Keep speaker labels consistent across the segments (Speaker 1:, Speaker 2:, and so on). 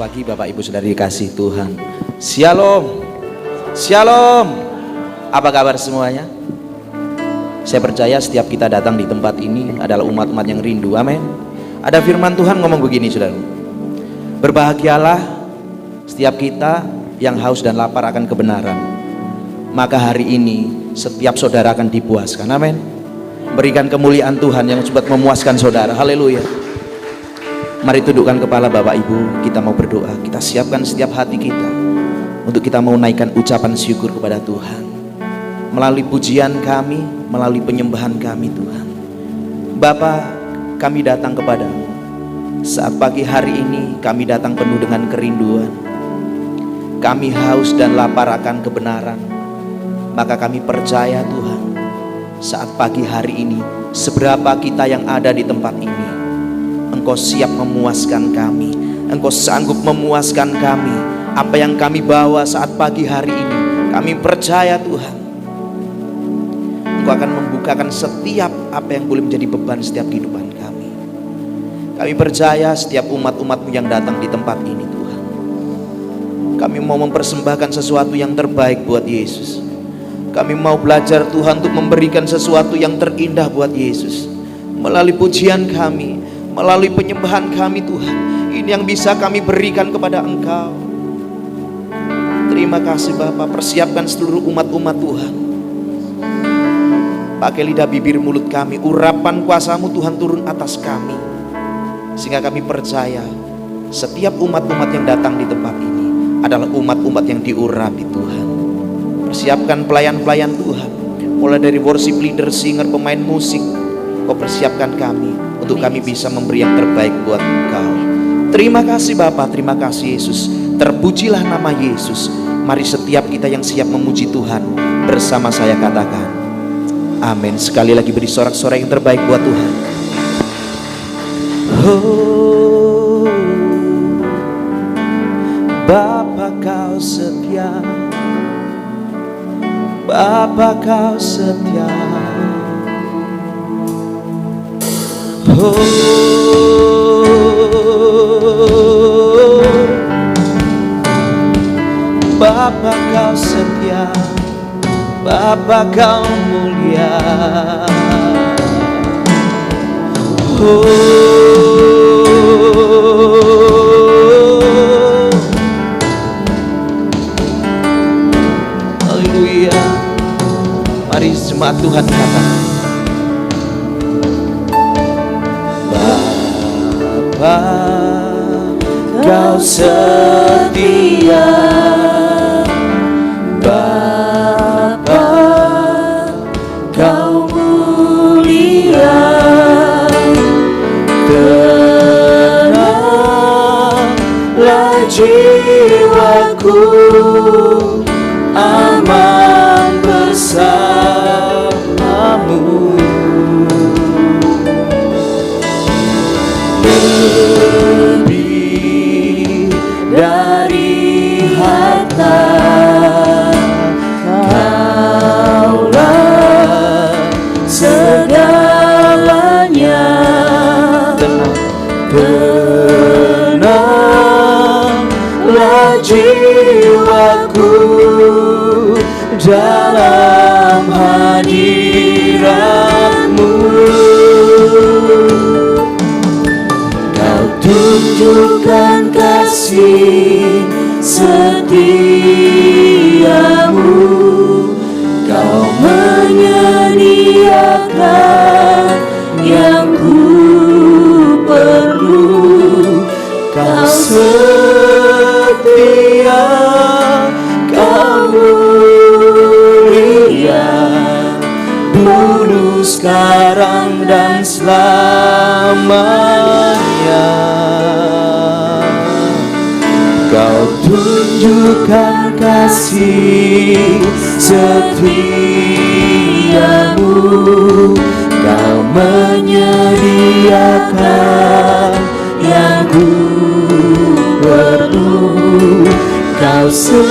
Speaker 1: pagi Bapak Ibu Saudara dikasih Tuhan. Shalom. Shalom. Apa kabar semuanya? Saya percaya setiap kita datang di tempat ini adalah umat-umat yang rindu. Amin. Ada firman Tuhan ngomong begini, saudara. Berbahagialah setiap kita yang haus dan lapar akan kebenaran. Maka hari ini setiap saudara akan dipuaskan. Amin. Berikan kemuliaan Tuhan yang cepat memuaskan saudara. Haleluya. Mari tundukkan kepala Bapak Ibu, kita mau berdoa. Kita siapkan setiap hati kita untuk kita mau naikkan ucapan syukur kepada Tuhan. Melalui pujian kami, melalui penyembahan kami Tuhan. Bapa, kami datang kepadamu. Saat pagi hari ini kami datang penuh dengan kerinduan. Kami haus dan lapar akan kebenaran. Maka kami percaya Tuhan, saat pagi hari ini seberapa kita yang ada di tempat ini, Engkau siap memuaskan kami. Engkau sanggup memuaskan kami. Apa yang kami bawa saat pagi hari ini, kami percaya Tuhan, Engkau akan membukakan setiap apa yang boleh menjadi beban setiap kehidupan kami. Kami percaya setiap umat-umat-Mu yang datang di tempat ini Tuhan, kami mau mempersembahkan sesuatu yang terbaik buat Yesus. Kami mau belajar Tuhan untuk memberikan sesuatu yang terindah buat Yesus. Melalui pujian kami, melalui penyembahan kami Tuhan, ini yang bisa kami berikan kepada Engkau. Terima kasih Bapa. Persiapkan seluruh umat-umat Tuhan. Pakai lidah bibir mulut kami, urapan kuasa-Mu Tuhan turun atas kami, sehingga kami percaya setiap umat-umat yang datang di tempat ini adalah umat-umat yang diurapi Tuhan. Persiapkan pelayan-pelayan Tuhan, mulai dari worship leader, singer, pemain musik. Kau persiapkan kami untuk kami bisa memberi yang terbaik buat Engkau. Terima kasih Bapa, terima kasih Yesus. Terpujilah nama Yesus. Mari setiap kita yang siap memuji Tuhan bersama saya katakan amin. Sekali lagi beri sorak-sorai yang terbaik buat Tuhan. Oh, Bapa Kau setia, Bapa Kau setia. Oh, Bapa Kau setia, Bapa Kau mulia. Oh, haleluya. Mari jemaat Tuhan katakan, Bapa Kau setia, Bapa Kau mulia. Tenanglah jiwaku, aman bersamamu. Lebih dari harta, Kaulah segalanya. Tenanglah jiwaku dalam hadirat-Mu. Tunjukkan kasih setiamu, Kau menyediakan yang ku perlu. Kau setia, Kau mulia, dulu, sekarang, dan selamanya. Kau tunjukkan kasih setiamu, Kau menyediakan yang ku perlu. Kau setia,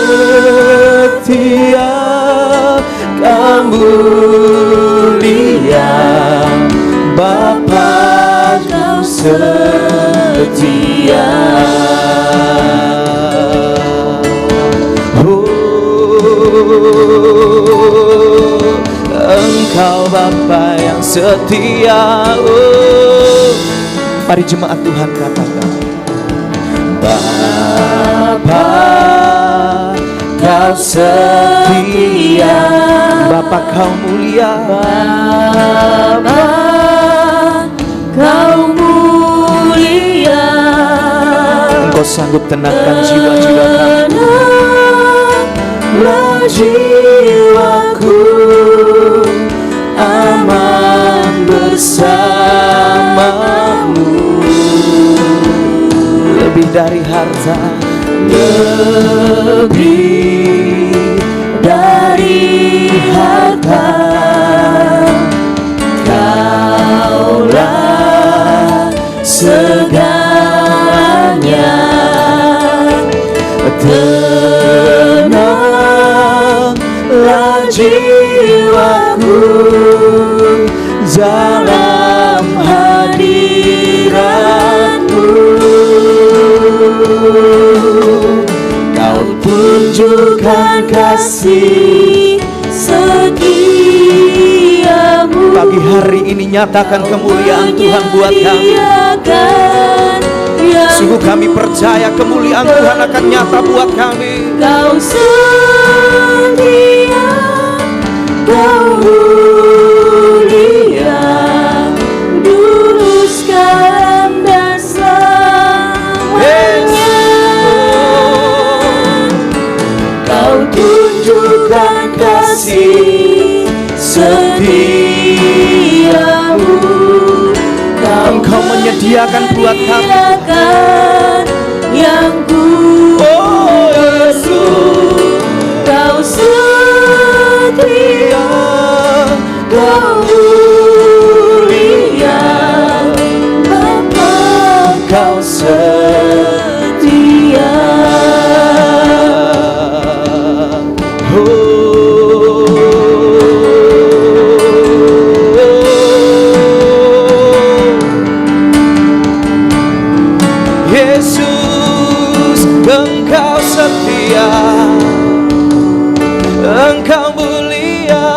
Speaker 1: Kau mulia, Bapa Kau setia. setia. Oh, mari jemaat Tuhan katakan, Bapa Kau setia, Bapa Kau mulia,
Speaker 2: Bapa Kau mulia.
Speaker 1: Engkau sanggup tenangkan jiwa-jiwa kami.
Speaker 2: Tenanglah jiwaku, aman bersamamu.
Speaker 1: Lebih dari harta,
Speaker 2: lebih dari harta, Kaulah segalanya. Tenanglah jiwaku dalam hadirat-Mu. Kau tunjukkan kasih setiamu.
Speaker 1: pagi hari ini nyatakan kemuliaan Tuhan buat kami. Sungguh kami percaya kemuliaan Tuhan akan nyata buat kami.
Speaker 2: Kau setia, Kau mulia, dulu sekarang dan selamanya. Kau tunjukkan kasih setiamu.
Speaker 1: Engkau menyediakan buat kami
Speaker 2: yang ku perlu. Kau setia, Kau mulia, Bapa Kau setia.
Speaker 1: Yesus, Engkau setia, Engkau mulia.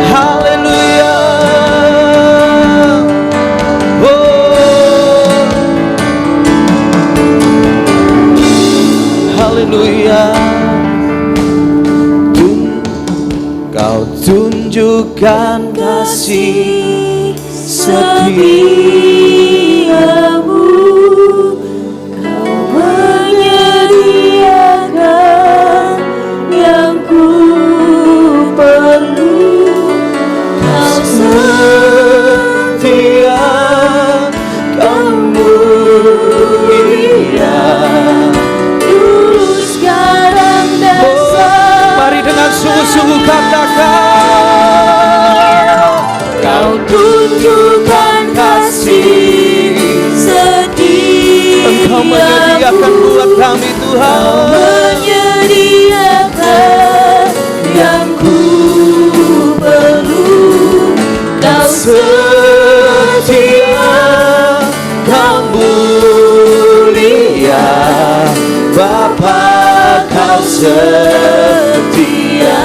Speaker 1: Haleluya. Oh, haleluya. Kau tunjukkan kasih
Speaker 2: setiamu. Kau menyediakan yang ku perlu. Kau setia, Kau mulia, dulu sekarang dan selamanya.
Speaker 1: Mari dengan sungguh-sungguh katakan,
Speaker 2: Kau tunjukkan kasih setia.
Speaker 1: Engkau menyediakan buat kami Tuhan.
Speaker 2: Kau menyediakan yang ku perlu. Kau
Speaker 1: Setia, Kau mulia, Bapa Kau setia.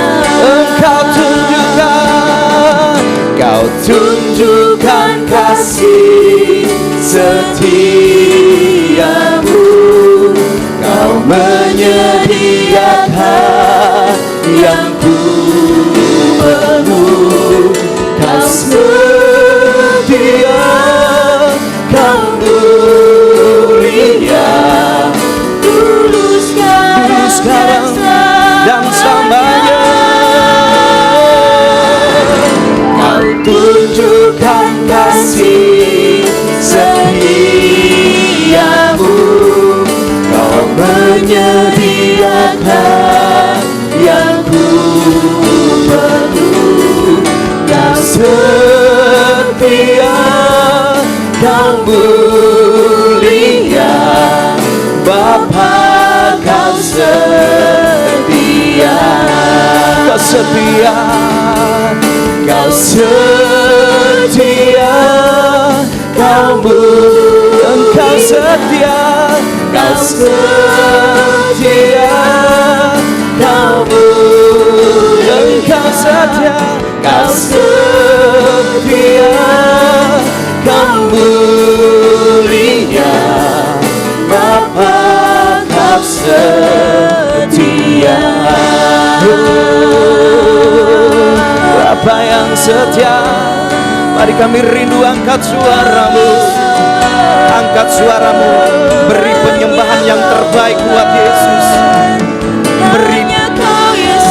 Speaker 1: Engkau tunjukkan kasih setiamu. Kau menyediakan yang ku perlu. Kau setia, Kau mulia,
Speaker 2: dulu sekarang
Speaker 1: dan selamanya. Kau tunjukkan kasih setiamu. Kau menyediakan yang ku perlu. Kau setia, Kau mulia, Bapa Kau setia. Kau setia, Kau setia, Engkau setia, Kau setia, Engkau setia, Kau setia. mulia, Kau mulia, Bapa Kau setia. Bapa yang setia, mari kami rindu angkat suaramu. Angkat suaramu, beri penyembahan yang terbaik buat Yesus.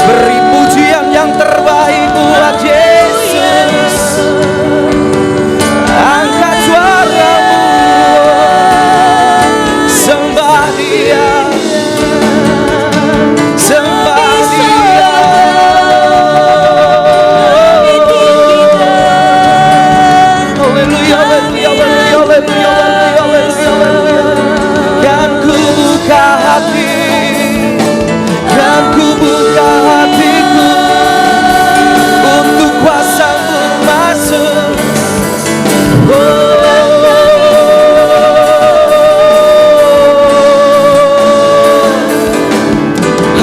Speaker 1: Beri pujian yang terbaik buat Yesus. Angkat suaramu, sembah Dia, sembah Dia. Haleluya, haleluya, haleluya, haleluya, haleluya. Dan ku buka hati, dan ku buka hatiku untuk kuasa-Mu masuk.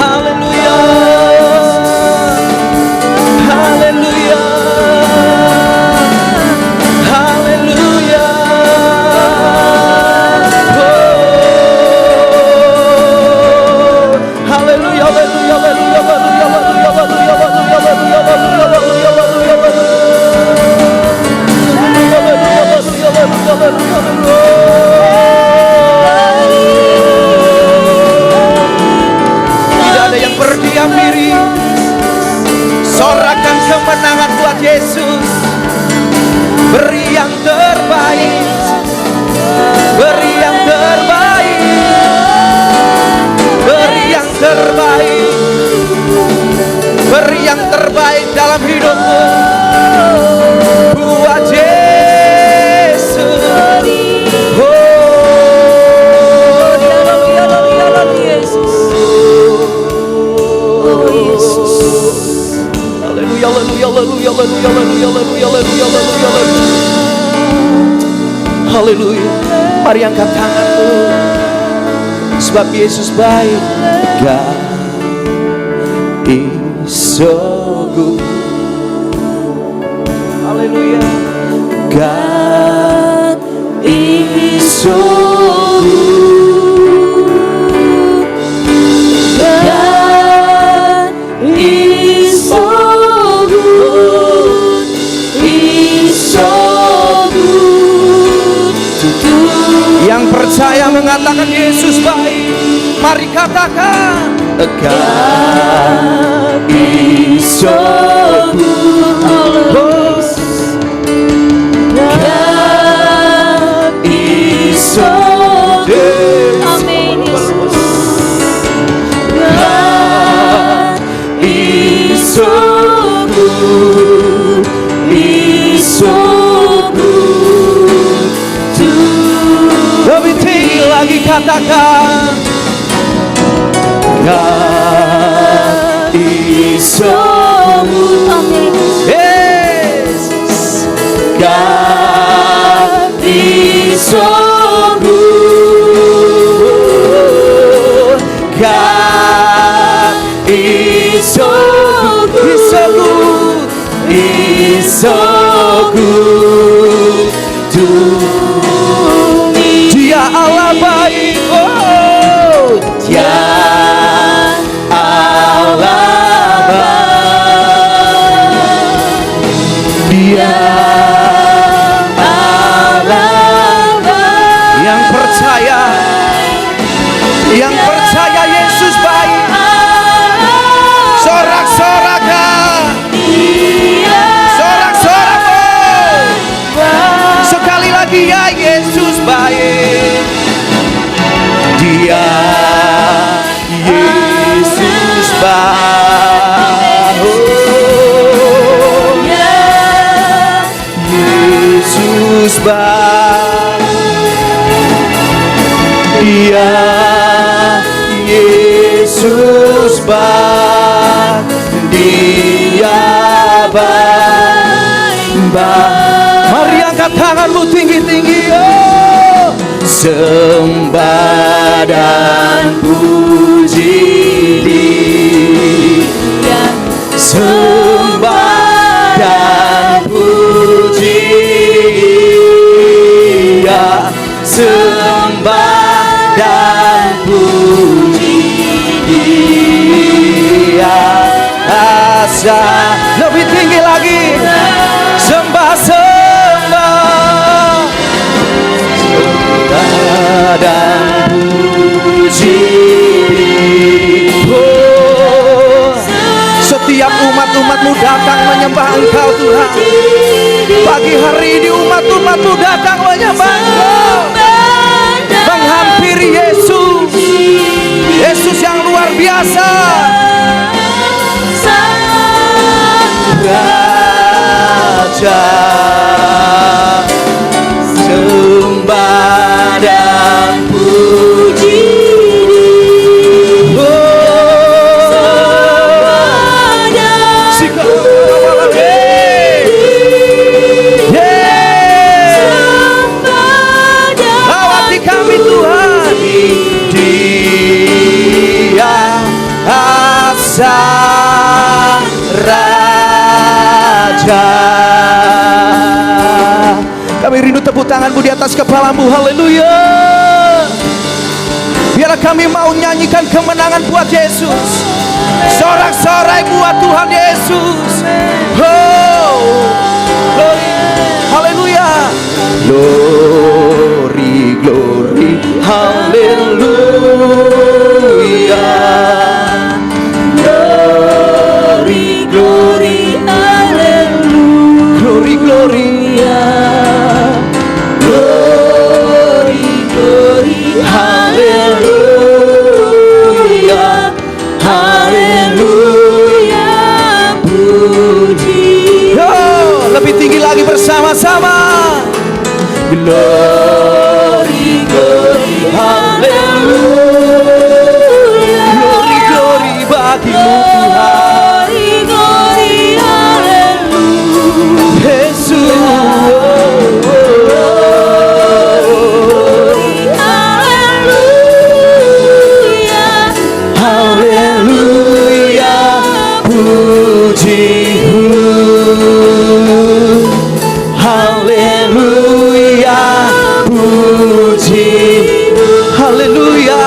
Speaker 1: Haleluya, haleluya, haleluya. Haleluya, haleluya, haleluya, haleluya, haleluya, haleluya, haleluya, haleluya, tidak ada yang berdiam diri. Sorakan kemenangan buat Yesus. Beri yang terbaik, beri yang terbaik, beri yang terbaik, beri yang terbaik dalam hidupmu buat Yesus. Haleluya, haleluya, haleluya, haleluya, haleluya, haleluya, haleluya, haleluya. Haleluya. Mari angkat tanganmu, sebab Yesus baik. God is so good. Haleluya. God is so good. God is so good. Is so good to do. Yang percaya mengatakan Yesus baik, mari katakan God is so good. God is so good. Amen. God is so good. Is so good to. Lebih tinggi lagi katakan God is so good. Yes. God is so good. God is so good. He's so good. He's so good to me. Dia Allah baik. Oh, Dia Allah baik. Dia Allah baik. Yang percaya Yesus baik. Sorak-sorakan. Sorak-sorakan. Sekali lagi ya, Yesus baik. Dia Yesus baik. Yesus baik. Dia Yesus baik. Dia baik. Mari angkat tanganmu tinggi-tinggi. Oh, sembah dan puji Dia. Sembah dan puji Lebih tinggi lagi. Sembah-sembah dan puji. Oh, setiap umat-umatmu datang menyembah Engkau Tuhan. Pagi hari ini umat-umatmu datang menyembah Engkau, menghampiri Yesus, Yesus yang luar biasa. Raja, sembah dan puji. Lawati kami Tuhan, Dia asa Raja. Kami rindu tepuk tanganmu di atas kepalamu. Haleluya. Biarlah kami mau nyanyikan kemenangan buat Yesus, sorak-sorai buat Tuhan Yesus. Oh, glory, haleluya. Glory, glory, haleluya. Glory, glory, haleluya. Glory, glory, glory, glory, haleluya. Haleluya, puji. Oh, lebih tinggi lagi bersama-sama. Glory, glory, haleluya. Glory, glory bagimu Tuhan. Glory, haleluya. Yesus. Haleluya, puji-Mu. Haleluya, puji-Mu. Haleluya,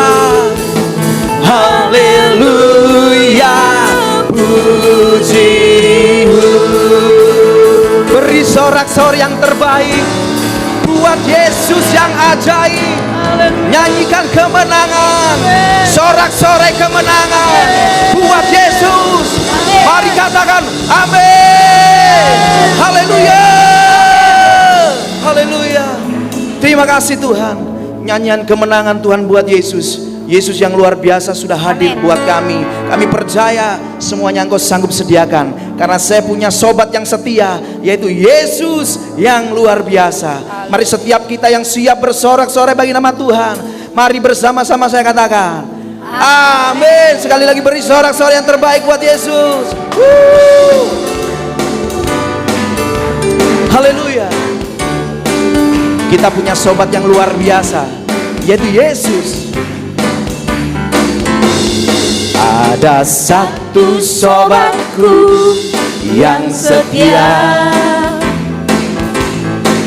Speaker 1: haleluya, puji-Mu. Beri sorak-sorai yang terbaik buat Yesus yang ajaib. Nyanyikan kemenangan, sorak-sorai kemenangan buat Yesus. Mari katakan amin. Haleluya, haleluya. Terima kasih Tuhan. Nyanyian kemenangan Tuhan buat Yesus. Yesus yang luar biasa sudah hadir buat kami. Kami percaya semuanya Engkau sanggup sediakan, karena saya punya sobat yang setia, yaitu Yesus yang luar biasa. Mari setiap kita yang siap bersorak-sorai bagi nama Tuhan, mari bersama-sama saya katakan amin. Sekali lagi beri sorak-sorai yang terbaik buat Yesus. Haleluya. Kita punya sobat yang luar biasa, yaitu Yesus. Ada satu sobatku yang setia,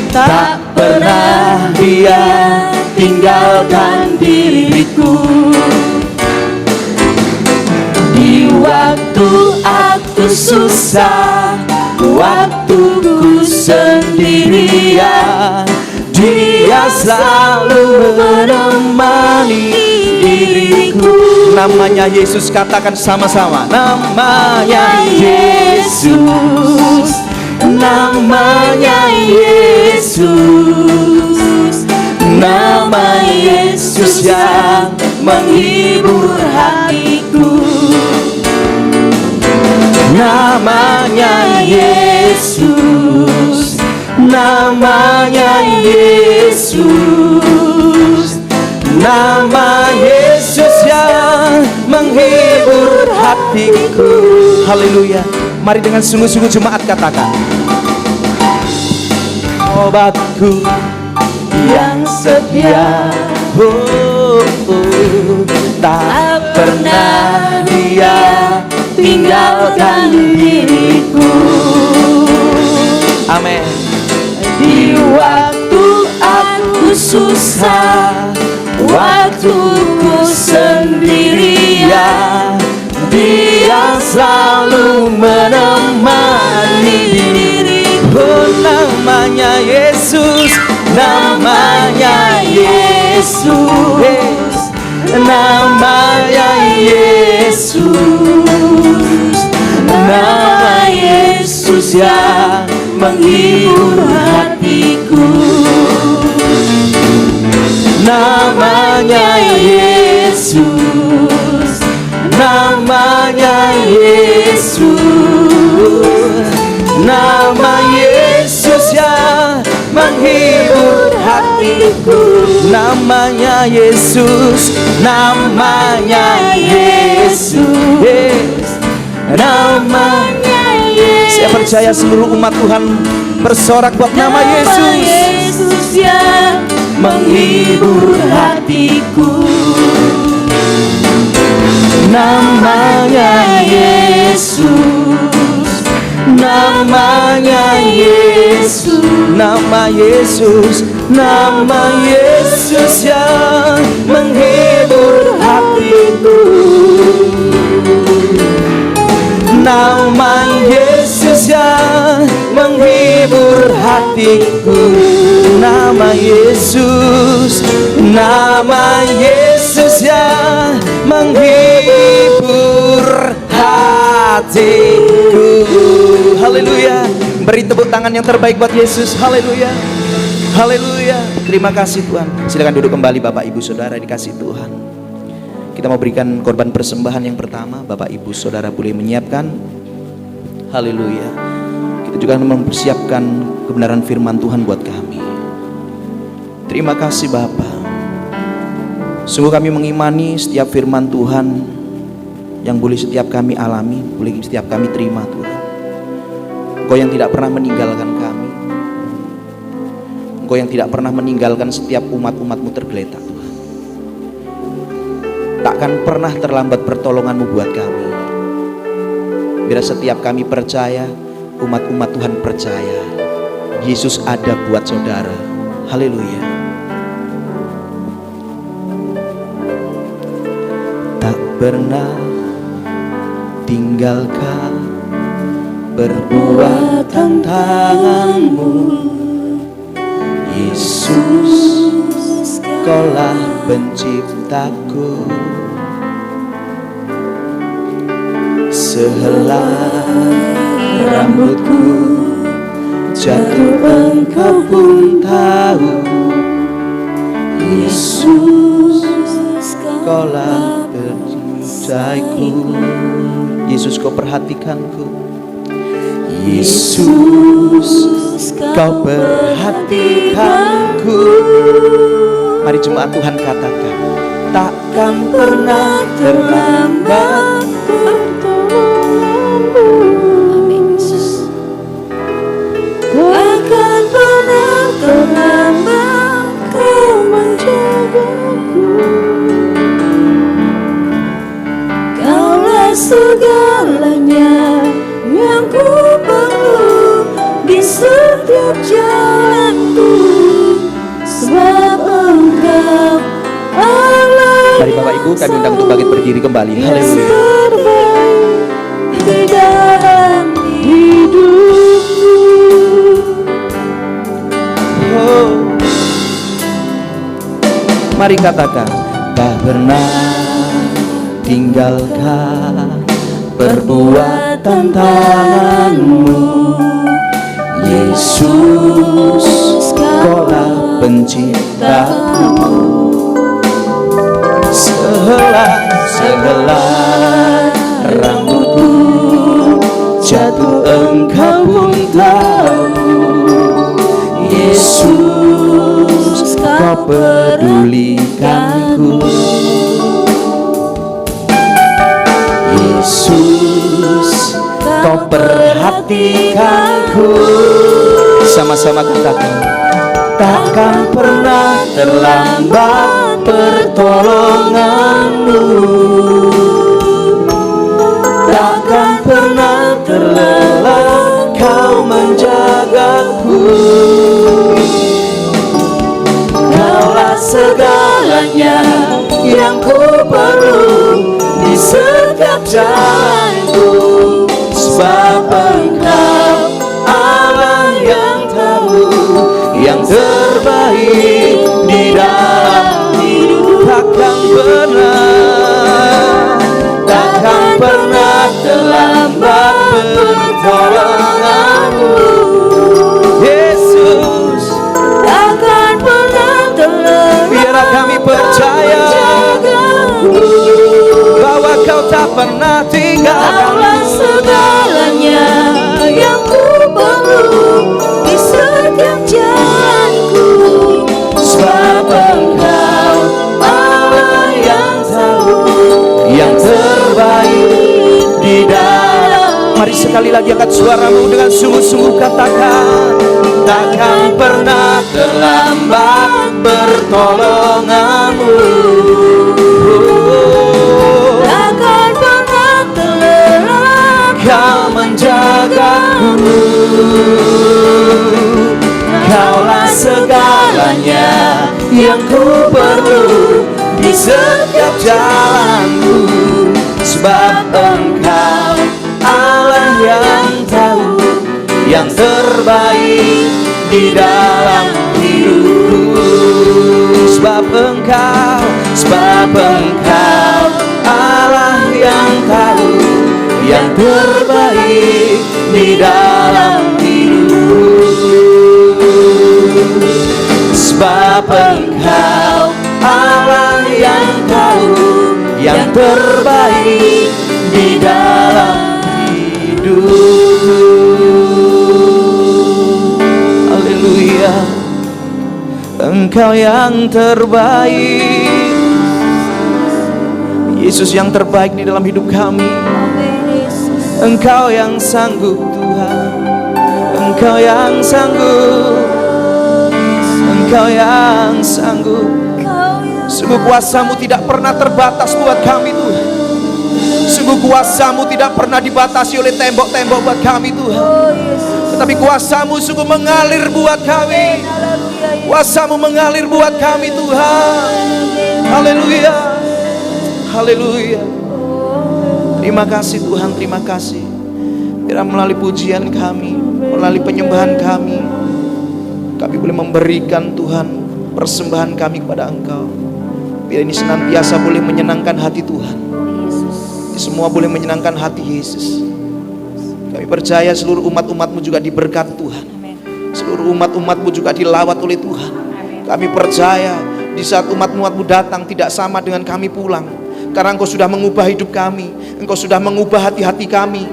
Speaker 1: tak pernah dia tinggalkan diriku. Di waktu aku susah, waktu ku sendirian, Dia selalu menemani diriku. Namanya Yesus, katakan sama-sama. Namanya Yesus, namanya Yesus, nama Yesus yang menghibur hatiku. Namanya Yesus, namanya Yesus, nama Yesus yang menghibur hatiku. Haleluya. Mari dengan sungguh-sungguh jemaat katakan, obatku yang setia, tak pernah dia tinggalkan diriku. Amin. Di waktu aku susah, waktu ku sendirian, Dia selalu menemani diriku. Oh, namanya Yesus, namanya Yesus, namanya Yesus, nama Yesus yang menghibur hatiku. Namanya Yesus, namanya Yesus, nama Yesus yang menghibur hatiku. Namanya Yesus, namanya Yesus, namanya Yesus. Saya percaya seluruh umat Tuhan bersorak buat nama Yesus.
Speaker 2: Yesus yang menghibur hatiku.
Speaker 1: Namanya Yesus, namanya Yesus, nama Yesus, nama Yesus yang menghibur hatiku. Nama Yesus yang menghibur hatiku. Nama Yesus, nama Yesus yang menghibur hatiku. Haleluya. Beri tepuk tangan yang terbaik buat Yesus. Haleluya. Haleluya. Terima kasih Tuhan. Silakan duduk kembali Bapak Ibu Saudara dikasih Tuhan. Kita mau berikan korban persembahan yang pertama. Bapak Ibu Saudara boleh menyiapkan. Haleluya. Kita juga mempersiapkan kebenaran firman Tuhan buat kami. Terima kasih Bapa. Sungguh kami mengimani setiap firman Tuhan yang boleh setiap kami alami, boleh setiap kami terima Tuhan. Engkau yang tidak pernah meninggalkan kami, Engkau yang tidak pernah meninggalkan setiap umat-umat-Mu tergeletak Tuhan. Takkan pernah terlambat pertolongan-Mu buat kami. Biar setiap kami percaya, umat-umat Tuhan percaya, Yesus ada buat saudara. Haleluya. Tak pernah tinggalkan perbuatan tangan-Mu, Yesus, Kaulah penciptaku. Sehelai rambutku jatuh Engkau pun tahu, Yesus, Kaulah pencintaiku. Yesus, Kau perhatikanku. Yesus, Kau perhatikanku. Mari jemaat Tuhan katakan, takkan pernah terlambat pertolongan-Mu.
Speaker 2: Amin Yesus. Takkan pernah terlambat Kau menjagaku. Kaulah segalanya yang ku perlu di setiap jalanku, sebab Engkau Allah.
Speaker 1: Mari Bapak Ibu kami undang untuk bangkit berdiri kembali. Haleluya.
Speaker 2: Di dalam hidupku.
Speaker 1: Oh. Mari katakan, tak pernah tinggalkan perbuatan tangan-Mu, Yesus, Kaulah penciptaku. Sehelai rambutku jatuh Engkau pun tahu, Yesus, Kau pedulikanku. Yesus, Kau perhatikanku. Sama-sama katakan, takkan pernah terlambat pertolongan-Mu. Takkan pernah terlelap Kau menjagaku. Kaulah segalanya yang ku perlu di setiap jalanku. sebab Engkau Allah yang tahu yang terbaik di dalam hidup. Takkan pernah terlambat pertolonganmu, Yesus.
Speaker 2: Takkan pernah terlambat.
Speaker 1: Biarlah kami percaya bahwa Kau tak pernah tinggalkan.
Speaker 2: Kaulah segalanya yang ku perlu di setiap jalanku.
Speaker 1: Sebab Engkau Allah yang tahu yang terbaik di dalam. Mari sekali lagi angkat suaramu dengan sungguh-sungguh katakan, takkan pernah terlambat pertolonganmu.
Speaker 2: Takkan pernah terlambat.
Speaker 1: Kau menjagaku, Kaulah segalanya yang ku perlu di setiap jalanku. Sebab Engkau Allah yang tahu yang terbaik di dalam hidupku. Sebab Engkau Allah yang tahu yang terbaik di dalam hidupku. Sebab Engkau Allah yang tahu yang terbaik di dalam hidupku. Haleluya. Engkau yang terbaik, Yesus yang terbaik di dalam hidup kami. Engkau yang sanggup Tuhan, Engkau yang sanggup, Engkau yang sanggup. Sungguh kuasa-Mu tidak pernah terbatas buat kami Tuhan. Sungguh kuasa-Mu tidak pernah dibatasi oleh tembok-tembok buat kami Tuhan. Tetapi kuasa-Mu sungguh mengalir buat kami. Kuasa-Mu mengalir buat kami Tuhan. Haleluya. Haleluya. Terima kasih Tuhan, terima kasih. Biar melalui pujian kami, melalui penyembahan kami boleh memberikan Tuhan persembahan kami kepada Engkau. Biar ini senantiasa boleh menyenangkan hati Tuhan. Ini semua boleh menyenangkan hati Yesus. Kami percaya seluruh umat-umat-Mu juga diberkati Tuhan. Seluruh umat-umat-Mu juga dilawat oleh Tuhan. Kami percaya di saat umat-umat-Mu datang tidak sama dengan kami pulang. Karena Engkau sudah mengubah hidup kami, Engkau sudah mengubah hati-hati kami.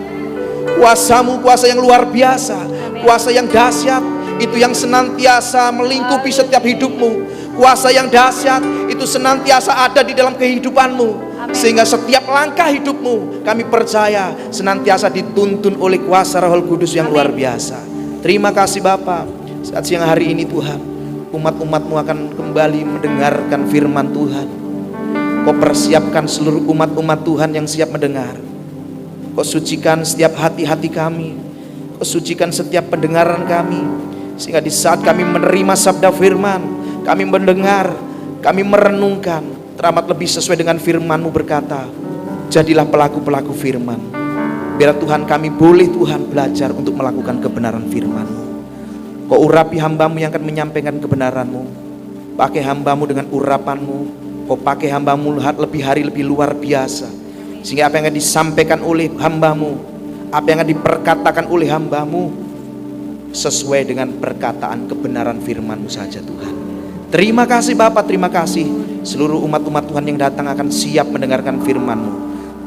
Speaker 1: Kuasa-Mu kuasa yang luar biasa, kuasa yang dahsyat, itu yang senantiasa melingkupi setiap hidupmu. Kuasa yang dahsyat itu senantiasa ada di dalam kehidupanmu. Sehingga setiap langkah hidupmu, kami percaya senantiasa dituntun oleh kuasa Roh Kudus yang luar biasa. Terima kasih Bapa. Saat siang hari ini Tuhan, umat-umat-Mu akan kembali mendengarkan firman Tuhan. Kau persiapkan seluruh umat-umat Tuhan yang siap mendengar. Kau sucikan setiap hati-hati kami. Kau sucikan setiap pendengaran kami. Sehingga di saat kami menerima sabda firman, kami mendengar, kami merenungkan, teramat lebih sesuai dengan firman-Mu berkata, jadilah pelaku-pelaku firman. Biar Tuhan kami boleh Tuhan belajar untuk melakukan kebenaran firman-Mu. Kau urapi hamba-Mu yang akan menyampaikan kebenaran-Mu. Pakai hamba-Mu dengan urapan-Mu. Kau pakai hamba-Mu lebih luar biasa. Sehingga apa yang akan disampaikan oleh hamba-Mu, apa yang akan diperkatakan oleh hamba-Mu, sesuai dengan perkataan kebenaran firman-Mu saja Tuhan. Terima kasih Bapa, terima kasih. Seluruh umat-umat Tuhan yang datang akan siap mendengarkan firman-Mu.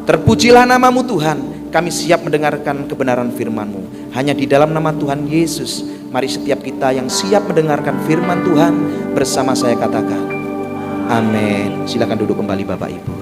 Speaker 1: Terpujilah nama-Mu Tuhan. Kami siap mendengarkan kebenaran firman-Mu. Hanya di dalam nama Tuhan Yesus, mari setiap kita yang siap mendengarkan firman Tuhan bersama saya katakan amin. Silakan duduk kembali Bapak Ibu.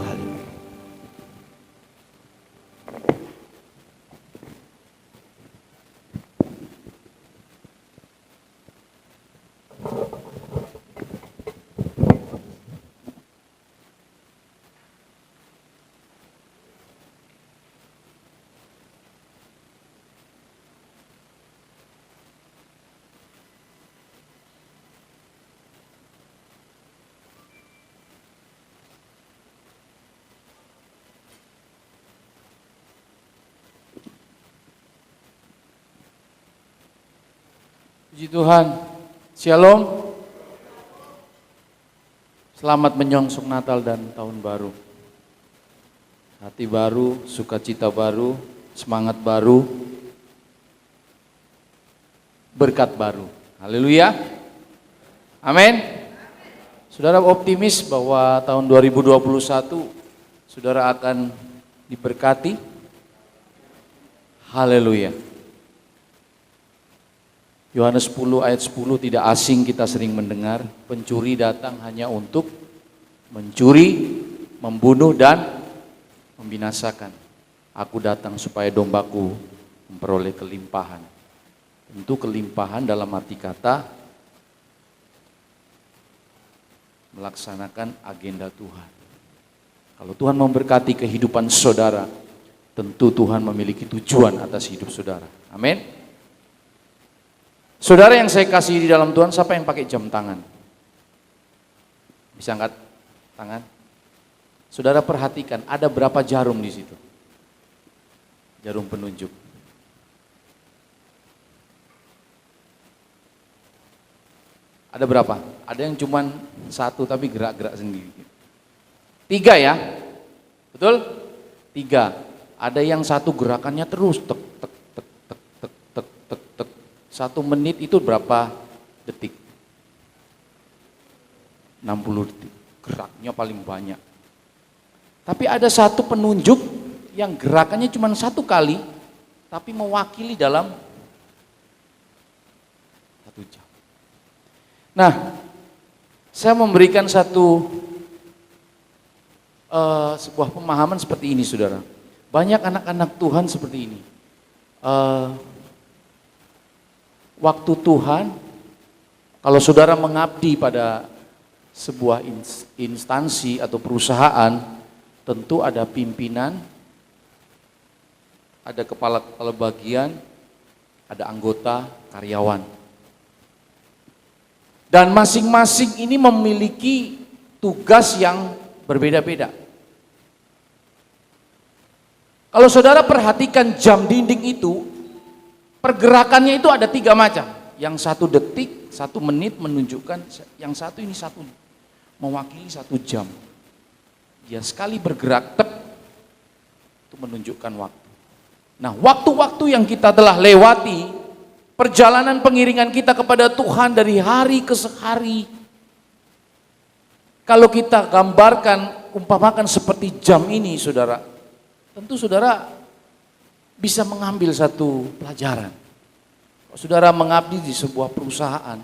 Speaker 3: Puji Tuhan. Shalom. Selamat menyongsong Natal dan Tahun Baru. Hati baru, sukacita baru, semangat baru, berkat baru. Haleluya. Amin. Saudara optimis bahwa tahun 2021 saudara akan diberkati. Haleluya. Yohanes 10 ayat 10 tidak asing kita sering mendengar, pencuri datang hanya untuk mencuri, membunuh dan membinasakan. Aku datang supaya dombaku memperoleh kelimpahan. Tentu kelimpahan dalam arti kata melaksanakan agenda Tuhan. Kalau Tuhan memberkati kehidupan saudara, tentu Tuhan memiliki tujuan atas hidup saudara. Amin. Saudara yang saya kasih di dalam Tuhan, siapa yang pakai jam tangan? Bisa angkat tangan? Saudara perhatikan, ada berapa jarum di situ? Jarum penunjuk. Ada berapa? Ada yang cuman satu tapi gerak-gerak sendiri. 3 ya? Betul? 3. Ada yang satu gerakannya terus tek tek tek tek tek tek tek tek. 1 menit itu berapa detik? 60 detik. Geraknya paling banyak. Tapi ada satu penunjuk yang gerakannya cuma 1 kali, tapi mewakili dalam 1 jam. Nah, saya memberikan sebuah pemahaman seperti ini, saudara. Banyak anak-anak Tuhan seperti ini. Waktu Tuhan, kalau saudara mengabdi pada sebuah instansi atau perusahaan, tentu ada pimpinan, ada kepala bagian, ada anggota, karyawan. Dan masing-masing ini memiliki tugas yang berbeda-beda. Kalau saudara perhatikan jam dinding itu, pergerakannya itu ada 3 macam. Yang 1 detik, 1 menit menunjukkan, yang satu ini mewakili 1 jam. Dia sekali bergerak, itu menunjukkan waktu. Nah, waktu-waktu yang kita telah lewati, perjalanan pengiringan kita kepada Tuhan dari hari ke hari, kalau kita gambarkan, umpamakan seperti jam ini, saudara, tentu saudara bisa mengambil satu pelajaran. Kalau saudara mengabdi di sebuah perusahaan,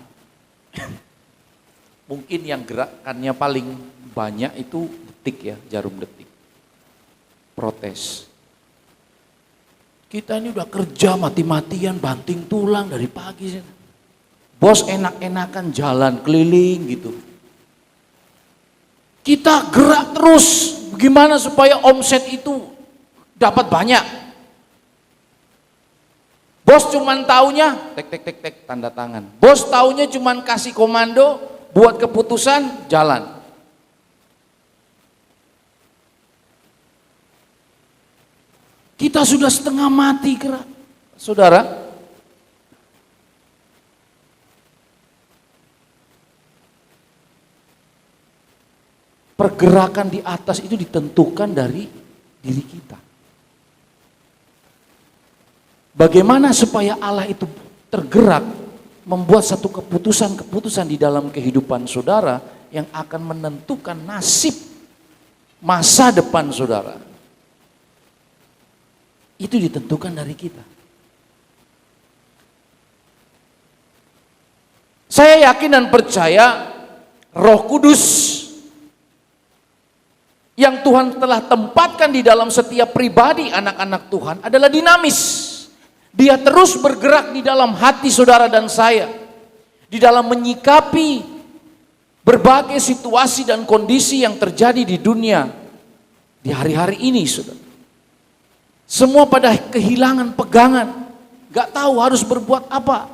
Speaker 3: mungkin yang gerakannya paling banyak itu detik ya, jarum detik. Protes. Kita ini udah kerja mati-matian, banting tulang dari pagi. Bos enak-enakan jalan keliling gitu. Kita gerak terus, bagaimana supaya omset itu dapat banyak. Bos cuman taunya tek tanda tangan. Bos taunya cuman kasih komando, buat keputusan, jalan. Kita sudah setengah mati gerak. Saudara, pergerakan di atas itu ditentukan dari diri kita. Bagaimana supaya Allah itu tergerak membuat satu keputusan-keputusan di dalam kehidupan saudara yang akan menentukan nasib masa depan saudara. Itu ditentukan dari kita. Saya yakin dan percaya Roh Kudus yang Tuhan telah tempatkan di dalam setiap pribadi anak-anak Tuhan adalah dinamis. Dia terus bergerak di dalam hati saudara dan saya, di dalam menyikapi berbagai situasi dan kondisi yang terjadi di dunia di hari-hari ini, saudara. Semua pada kehilangan pegangan, gak tahu harus berbuat apa.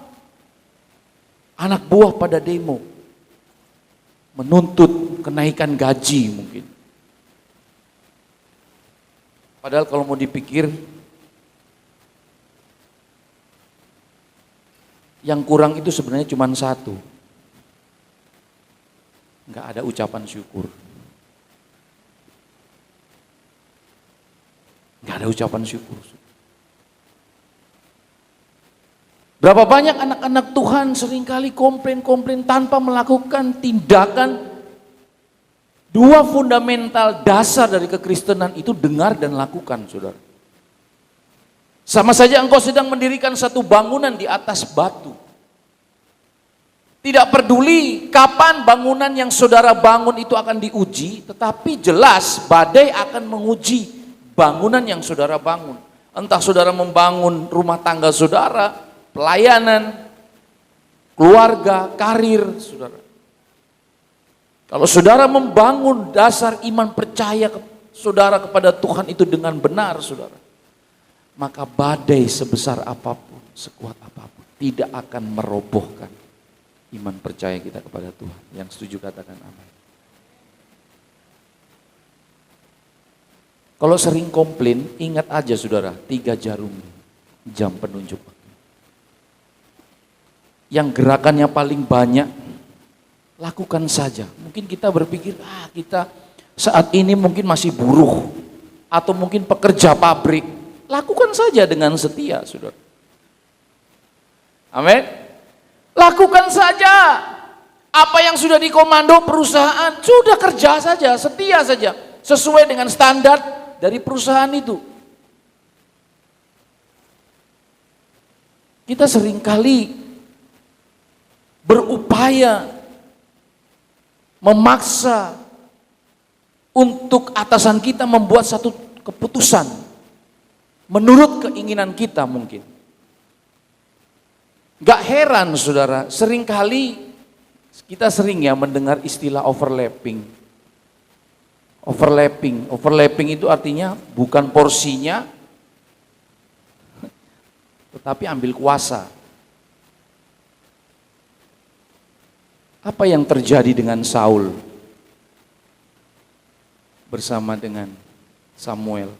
Speaker 3: Anak buah pada demo, menuntut kenaikan gaji mungkin. Padahal kalau mau dipikir, Yang kurang itu sebenarnya cuma satu. Nggak ada ucapan syukur. Nggak ada ucapan syukur. Berapa banyak anak-anak Tuhan seringkali komplain-komplain tanpa melakukan tindakan. Dua fundamental dasar dari kekristenan itu dengar dan lakukan, saudara. Sama saja engkau sedang mendirikan satu bangunan di atas batu. Tidak peduli kapan bangunan yang saudara bangun itu akan diuji, tetapi jelas badai akan menguji bangunan yang saudara bangun. Entah saudara membangun rumah tangga saudara, pelayanan, keluarga, karir, saudara. Kalau saudara membangun dasar iman percaya saudara kepada Tuhan itu dengan benar, saudara, maka badai sebesar apapun, sekuat apapun, tidak akan merobohkan iman percaya kita kepada Tuhan. Yang setuju katakan amin. Kalau sering komplain, ingat aja saudara, 3 jarum jam penunjuk waktu. Yang gerakannya paling banyak, lakukan saja. Mungkin kita berpikir, kita saat ini mungkin masih buruh, atau mungkin pekerja pabrik. Lakukan saja dengan setia, saudara. Amin. Lakukan saja. Apa yang sudah dikomando perusahaan, sudah kerja saja, setia saja. Sesuai dengan standar dari perusahaan itu. Kita seringkali berupaya memaksa untuk atasan kita membuat satu keputusan menurut keinginan kita mungkin. Gak heran saudara, seringkali kita sering ya mendengar istilah overlapping. Overlapping itu artinya bukan porsinya, tetapi ambil kuasa. Apa yang terjadi dengan Saul bersama dengan Samuel?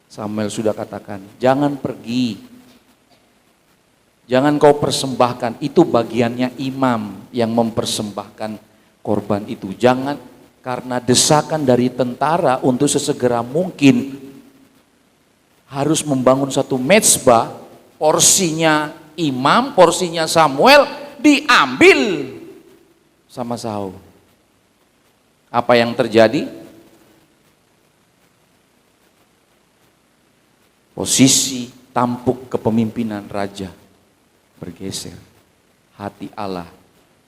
Speaker 3: Samuel sudah katakan, jangan pergi, jangan kau persembahkan. Itu bagiannya imam yang mempersembahkan korban itu. Jangan, karena desakan dari tentara untuk sesegera mungkin harus membangun satu mezbah. Porsinya imam, porsinya Samuel diambil sama Saul. Apa yang terjadi? Posisi tampuk kepemimpinan raja bergeser. Hati Allah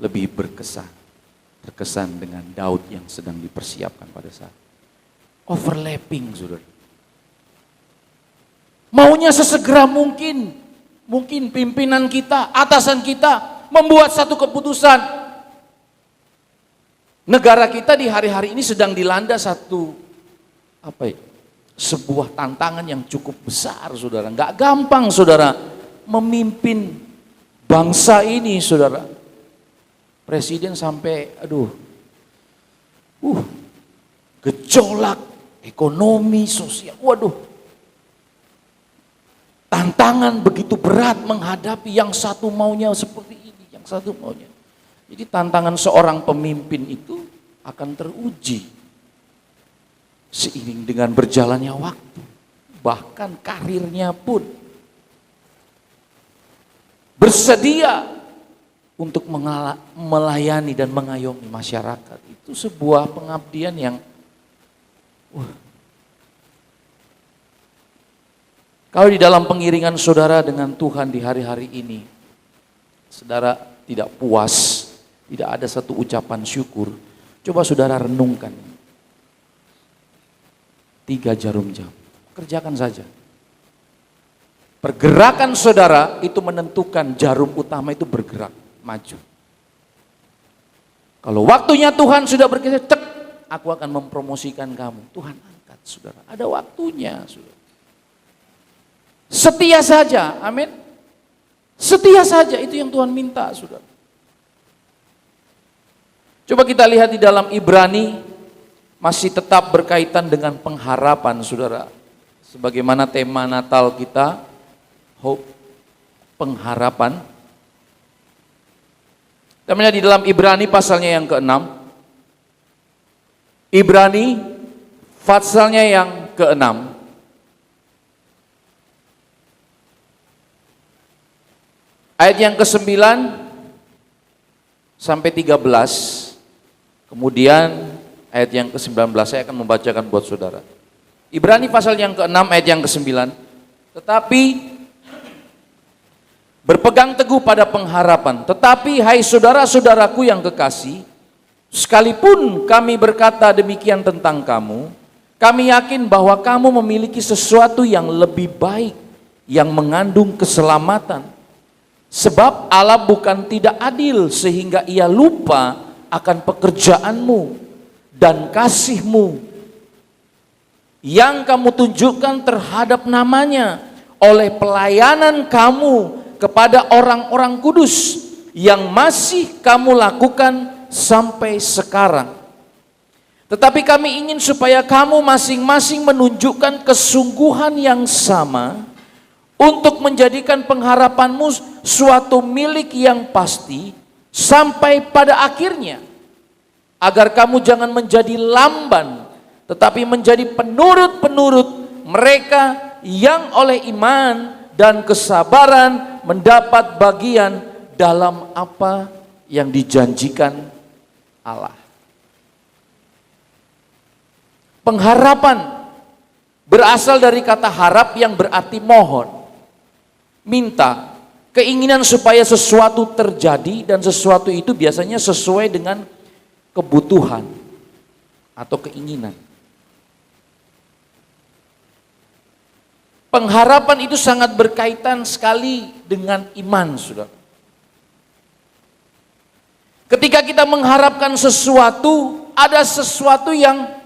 Speaker 3: lebih terkesan dengan Daud yang sedang dipersiapkan pada saat. Overlapping, saudara. Maunya sesegera mungkin pimpinan kita, atasan kita membuat satu keputusan. Negara kita di hari-hari ini sedang dilanda sebuah tantangan yang cukup besar, saudara. Nggak gampang, saudara, memimpin bangsa ini, saudara. Presiden sampai, gejolak ekonomi, sosial, tantangan begitu berat menghadapi yang satu maunya seperti ini, yang satu maunya. Jadi tantangan seorang pemimpin itu akan teruji seiring dengan berjalannya waktu. Bahkan karirnya pun bersedia untuk melayani dan mengayomi masyarakat. Itu sebuah pengabdian yang kalau di dalam pengiringan saudara dengan Tuhan di hari-hari ini, saudara tidak puas, tidak ada satu ucapan syukur, coba saudara renungkan. 3 jarum jam, kerjakan saja. Pergerakan saudara itu menentukan jarum utama itu bergerak, maju. Kalau waktunya Tuhan sudah bergeser, aku akan mempromosikan kamu. Tuhan angkat saudara, ada waktunya saudara. Setia saja, amin. Setia saja, itu yang Tuhan minta saudara. Coba kita lihat di dalam Ibrani, masih tetap berkaitan dengan pengharapan saudara. Sebagaimana tema Natal kita, hope, pengharapan. Kita melihat di dalam Ibrani pasalnya yang ke-6. Ibrani pasalnya yang ke-6. Ayat yang ke-9 sampai 13. Kemudian ayat yang ke-19 saya akan membacakan buat saudara. Ibrani pasal yang ke-6 ayat yang ke-9. Tetapi berpegang teguh pada pengharapan. Tetapi hai saudara-saudaraku yang kekasih, sekalipun kami berkata demikian tentang kamu, kami yakin bahwa kamu memiliki sesuatu yang lebih baik, yang mengandung keselamatan. Sebab Allah bukan tidak adil sehingga ia lupa akan pekerjaanmu dan kasihmu yang kamu tunjukkan terhadap namanya oleh pelayanan kamu kepada orang-orang kudus yang masih kamu lakukan sampai sekarang. Tetapi kami ingin supaya kamu masing-masing menunjukkan kesungguhan yang sama untuk menjadikan pengharapanmu suatu milik yang pasti sampai pada akhirnya, agar kamu jangan menjadi lamban, tetapi menjadi penurut-penurut mereka yang oleh iman dan kesabaran mendapat bagian dalam apa yang dijanjikan Allah. Pengharapan berasal dari kata harap yang berarti mohon, minta, keinginan supaya sesuatu terjadi, dan sesuatu itu biasanya sesuai dengan kebutuhan atau keinginan. Pengharapan itu sangat berkaitan sekali dengan iman, saudara. Ketika kita mengharapkan sesuatu, ada sesuatu yang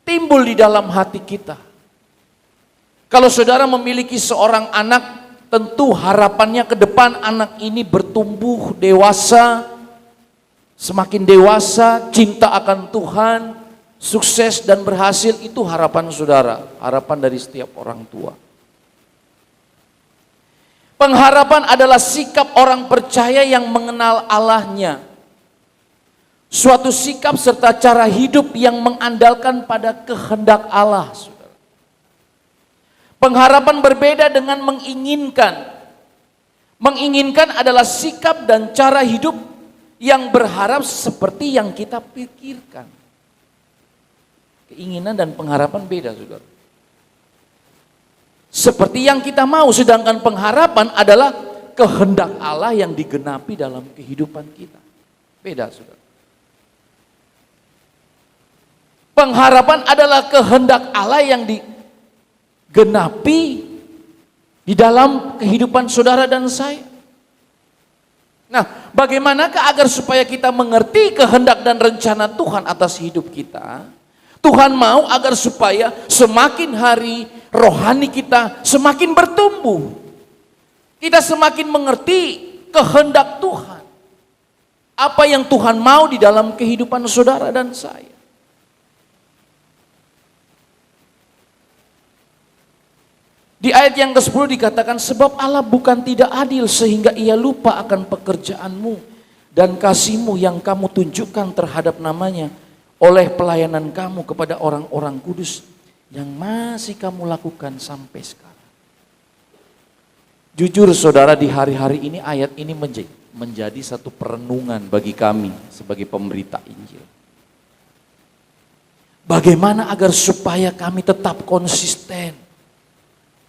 Speaker 3: timbul di dalam hati kita. Kalau saudara memiliki seorang anak, tentu harapannya ke depan anak ini bertumbuh dewasa, semakin dewasa, cinta akan Tuhan, sukses dan berhasil. Itu harapan saudara, harapan dari setiap orang tua. Pengharapan adalah sikap orang percaya yang mengenal Allahnya. Suatu sikap serta cara hidup yang mengandalkan pada kehendak Allah. Pengharapan berbeda dengan menginginkan. Menginginkan adalah sikap dan cara hidup yang berharap seperti yang kita pikirkan. Keinginan dan pengharapan beda, saudara. Seperti yang kita mau, sedangkan pengharapan adalah kehendak Allah yang digenapi dalam kehidupan kita. Beda, saudara. Pengharapan adalah kehendak Allah yang digenapi di dalam kehidupan saudara dan saya. Nah, bagaimanakah agar supaya kita mengerti kehendak dan rencana Tuhan atas hidup kita? Tuhan mau agar supaya semakin hari rohani kita semakin bertumbuh. Kita semakin mengerti kehendak Tuhan. Apa yang Tuhan mau di dalam kehidupan saudara dan saya. Di ayat yang ke-10 dikatakan, sebab Allah bukan tidak adil sehingga ia lupa akan pekerjaanmu dan kasihmu yang kamu tunjukkan terhadap namanya oleh pelayanan kamu kepada orang-orang kudus yang masih kamu lakukan sampai sekarang. Jujur saudara, di hari-hari ini ayat ini menjadi satu perenungan bagi kami sebagai pemberita Injil. Bagaimana agar supaya kami tetap konsisten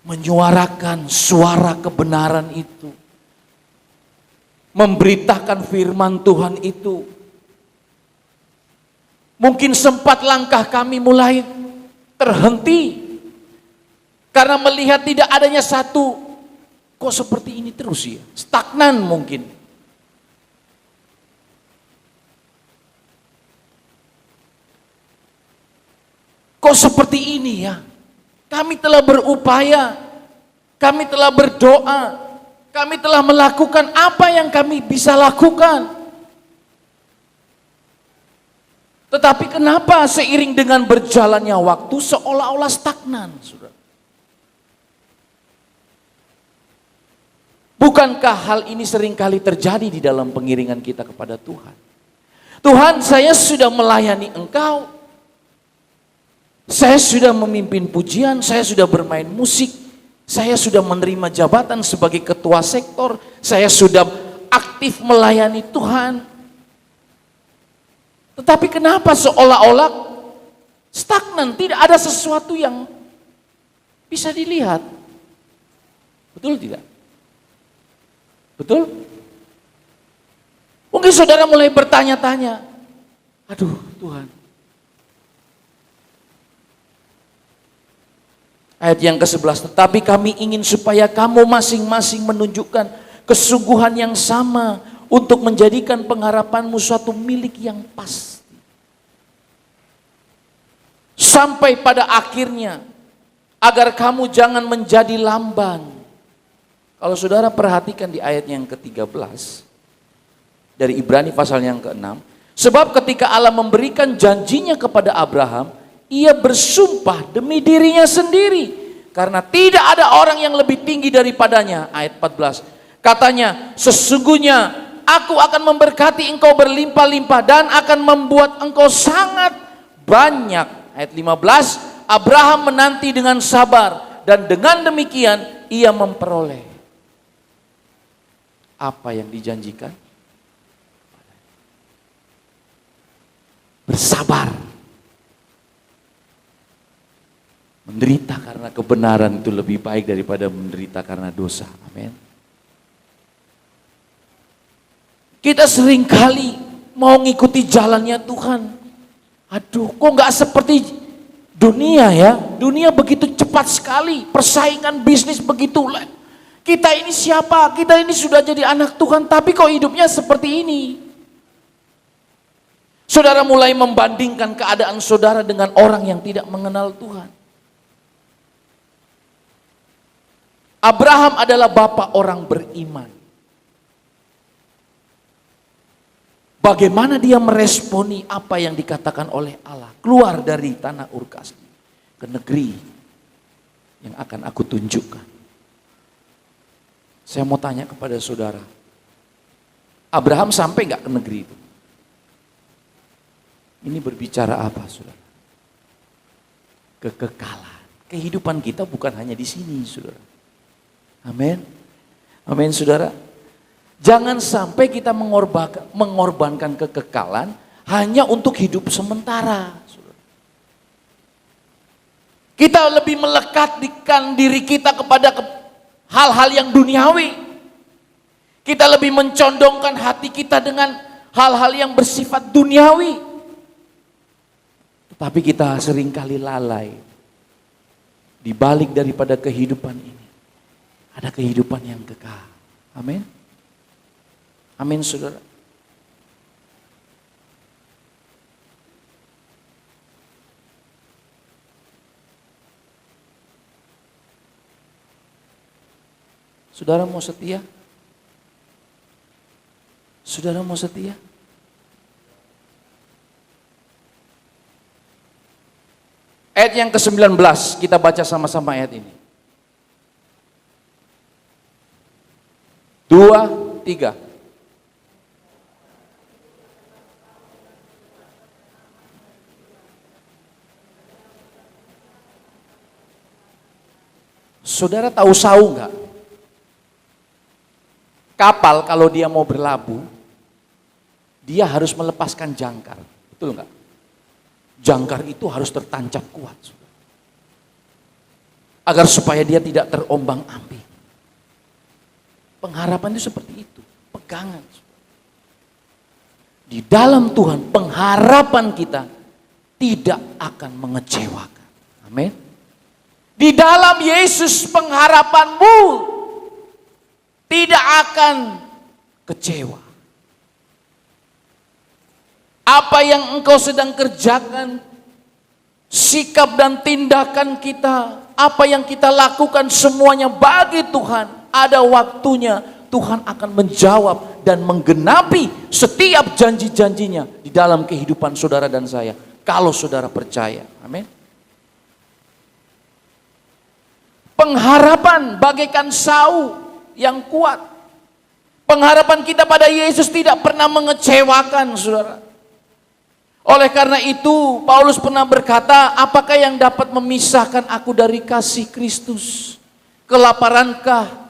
Speaker 3: menyuarakan suara kebenaran itu, memberitakan firman Tuhan itu. Mungkin sempat langkah kami mulai terhenti karena melihat tidak adanya satu, kok seperti ini terus ya, stagnan mungkin. Kok seperti ini ya? Kami telah berupaya, kami telah berdoa, kami telah melakukan apa yang kami bisa lakukan. Tetapi kenapa seiring dengan berjalannya waktu seolah-olah stagnan, saudara? Bukankah hal ini seringkali terjadi di dalam pengiringan kita kepada Tuhan? Tuhan, saya sudah melayani Engkau. Saya sudah memimpin pujian, saya sudah bermain musik, saya sudah menerima jabatan sebagai ketua sektor, saya sudah aktif melayani Tuhan. Tetapi kenapa seolah-olah stagnan, tidak ada sesuatu yang bisa dilihat? Betul tidak? Betul? Mungkin saudara mulai bertanya-tanya, aduh Tuhan. Ayat yang ke-11, tetapi kami ingin supaya kamu masing-masing menunjukkan kesungguhan yang sama untuk menjadikan pengharapanmu suatu milik yang pasti. Sampai pada akhirnya, agar kamu jangan menjadi lamban. Kalau saudara perhatikan di ayat yang ke-13, dari Ibrani pasal yang ke-6, sebab ketika Allah memberikan janjinya kepada Abraham, ia bersumpah demi dirinya sendiri, karena tidak ada orang yang lebih tinggi daripadanya. Ayat 14, katanya, sesungguhnya aku akan memberkati engkau berlimpah-limpah dan akan membuat engkau sangat banyak. Ayat 15, Abraham menanti dengan sabar dan dengan demikian ia memperoleh apa yang dijanjikan. Bersabar. Menderita karena kebenaran itu lebih baik daripada menderita karena dosa. Amin. Kita seringkali mau ngikuti jalannya Tuhan. Aduh, kok gak seperti dunia ya? Dunia begitu cepat sekali, persaingan bisnis begitu. Kita ini siapa? Kita ini sudah jadi anak Tuhan, tapi kok hidupnya seperti ini? Saudara mulai membandingkan keadaan saudara dengan orang yang tidak mengenal Tuhan. Abraham adalah bapak orang beriman. Bagaimana dia meresponi apa yang dikatakan oleh Allah? Keluar dari tanah Ur Kasdim ke negeri yang akan aku tunjukkan. Saya mau tanya kepada saudara, Abraham sampai nggak ke negeri itu? Ini berbicara apa, saudara? Kekekalan. Kehidupan kita bukan hanya di sini, saudara. Amin. Amin, saudara. Jangan sampai kita mengorbankan kekekalan hanya untuk hidup sementara, saudara. Kita lebih melekatkan diri kita kepada hal-hal yang duniawi. Kita lebih mencondongkan hati kita dengan hal-hal yang bersifat duniawi. Tetapi kita seringkali lalai. Di balik daripada kehidupan ini, ada kehidupan yang kekal. Amin. Amin, saudara. Saudara mau setia? Saudara mau setia? Ayat yang ke-19, kita baca sama-sama ayat ini. 2, 3. Saudara tahu sau enggak? Kapal kalau dia mau berlabuh, dia harus melepaskan jangkar. Betul enggak? Jangkar itu harus tertancap kuat. Agar supaya dia tidak terombang-ambing. Pengharapan itu seperti itu. Pegangan. Di dalam Tuhan, pengharapan kita tidak akan mengecewakan. Amin. Di dalam Yesus pengharapanmu tidak akan kecewa. Apa yang engkau sedang kerjakan, sikap dan tindakan kita, apa yang kita lakukan semuanya bagi Tuhan, ada waktunya Tuhan akan menjawab dan menggenapi setiap janji-janjinya di dalam kehidupan saudara dan saya. Kalau saudara percaya, amin. Pengharapan bagaikan sau yang kuat. Pengharapan kita pada Yesus tidak pernah mengecewakan, saudara. Oleh karena itu, Paulus pernah berkata, apakah yang dapat memisahkan aku dari kasih Kristus? Kelaparankah?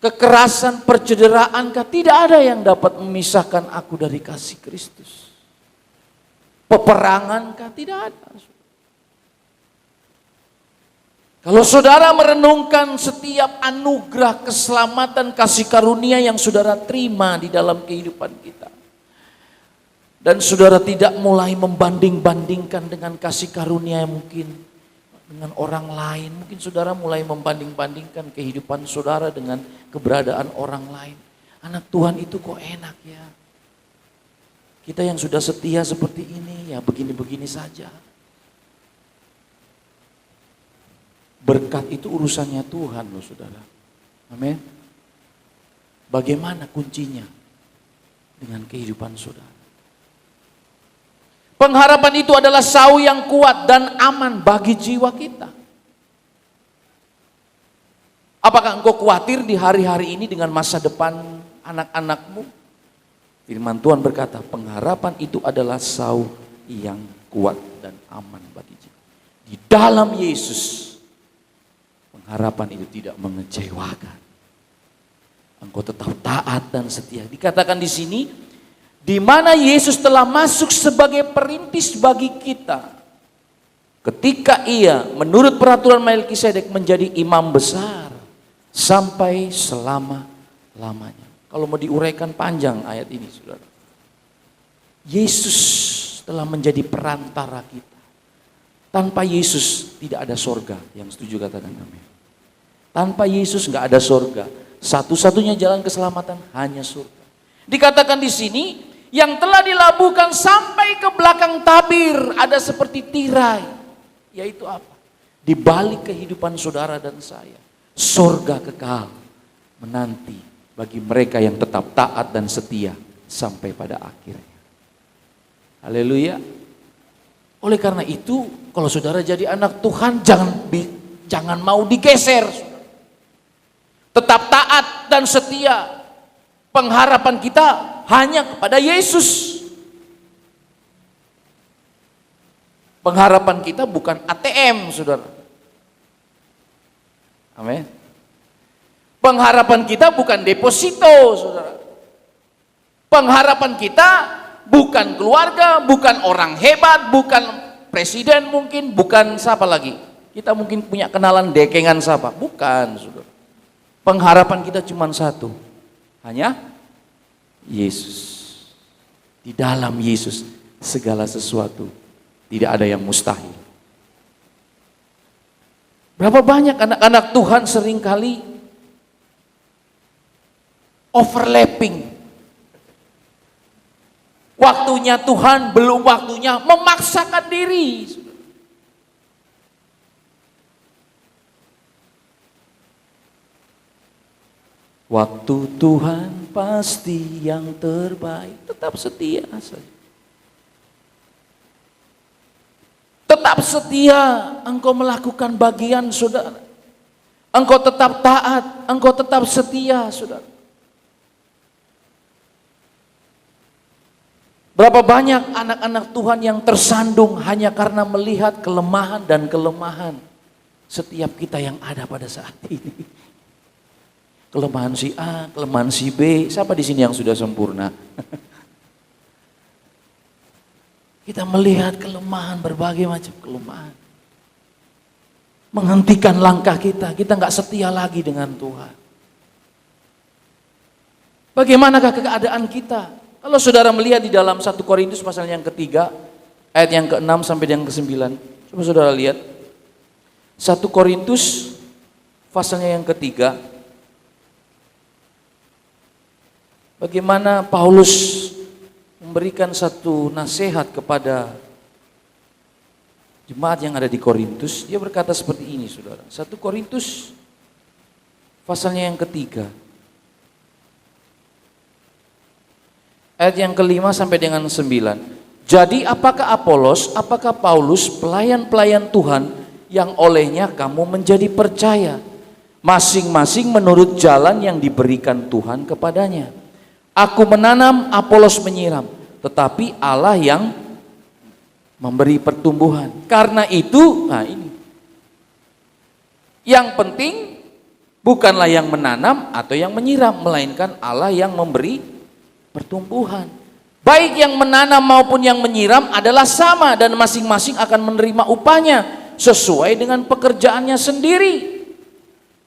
Speaker 3: Kekerasan, percederaankah? Tidak ada yang dapat memisahkan aku dari kasih Kristus. Peperangankah? Tidak ada. Kalau saudara merenungkan setiap anugerah, keselamatan, kasih karunia yang saudara terima di dalam kehidupan kita, dan saudara tidak mulai membanding-bandingkan dengan kasih karunia yang mungkin dengan orang lain, mungkin saudara mulai membanding-bandingkan kehidupan saudara dengan keberadaan orang lain. Anak Tuhan itu kok enak ya, kita yang sudah setia seperti ini ya begini-begini saja. Berkat itu urusannya Tuhan loh saudara. Amin. Bagaimana kuncinya dengan kehidupan saudara? Pengharapan itu adalah sau yang kuat dan aman bagi jiwa kita. Apakah engkau khawatir di hari-hari ini dengan masa depan anak-anakmu? Firman Tuhan berkata, pengharapan itu adalah sau yang kuat dan aman bagi jiwa. Di dalam Yesus, pengharapan itu tidak mengecewakan. Engkau tetap taat dan setia. Dikatakan di sini, di mana Yesus telah masuk sebagai perintis bagi kita. Ketika ia menurut peraturan Melkisedek menjadi imam besar sampai selama-lamanya. Kalau mau diuraikan panjang ayat ini, saudara. Yesus telah menjadi perantara kita. Tanpa Yesus tidak ada sorga. Yang setuju katakan amin. Tanpa Yesus nggak ada sorga. Satu-satunya jalan keselamatan hanya surga. Dikatakan di sini, yang telah dilabuhkan sampai ke belakang tabir ada seperti tirai. Yaitu apa? Di balik kehidupan saudara dan saya, sorga kekal menanti bagi mereka yang tetap taat dan setia sampai pada akhirnya. Haleluya. Oleh karena itu, kalau saudara jadi anak Tuhan, jangan mau digeser. Tetap taat dan setia. Pengharapan kita hanya kepada Yesus. Pengharapan kita bukan ATM, saudara. Amin. Pengharapan kita bukan deposito, saudara. Pengharapan kita bukan keluarga, bukan orang hebat, bukan presiden mungkin, bukan siapa lagi. Kita mungkin punya kenalan dekengan siapa. Bukan, saudara. Pengharapan kita cuma satu, hanya Yesus. Di dalam Yesus segala sesuatu, tidak ada yang mustahil. Berapa banyak anak-anak Tuhan seringkali overlapping. Waktunya Tuhan, belum waktunya, memaksakan diri. Waktu Tuhan pasti yang terbaik. Tetap setia saja. Tetap setia, engkau melakukan bagian saudara. Engkau tetap taat, engkau tetap setia saudara. Berapa banyak anak-anak Tuhan yang tersandung hanya karena melihat kelemahan dan kelemahan setiap kita yang ada pada saat ini. Kelemahan si A, kelemahan si B, siapa di sini yang sudah sempurna? Kita melihat kelemahan, berbagai macam kelemahan. Menghentikan langkah kita nggak setia lagi dengan Tuhan. Bagaimanakah keadaan kita? Kalau saudara melihat di dalam 1 Korintus pasal yang ketiga, ayat yang ke-6 sampai yang ke-9. Coba saudara lihat. 1 Korintus pasalnya yang ketiga. Bagaimana Paulus memberikan satu nasihat kepada jemaat yang ada di Korintus. Dia berkata seperti ini, saudara. 1 Korintus pasalnya yang ketiga, ayat yang ke-5 sampai dengan 9. Jadi apakah Apolos, apakah Paulus pelayan-pelayan Tuhan yang olehnya kamu menjadi percaya? masing-masing menurut jalan yang diberikan Tuhan kepadanya. Aku menanam, Apolos menyiram, tetapi Allah yang memberi pertumbuhan. Karena itu, nah ini, yang penting bukanlah yang menanam atau yang menyiram, melainkan Allah yang memberi pertumbuhan. Baik yang menanam maupun yang menyiram adalah sama, dan masing-masing akan menerima upahnya sesuai dengan pekerjaannya sendiri.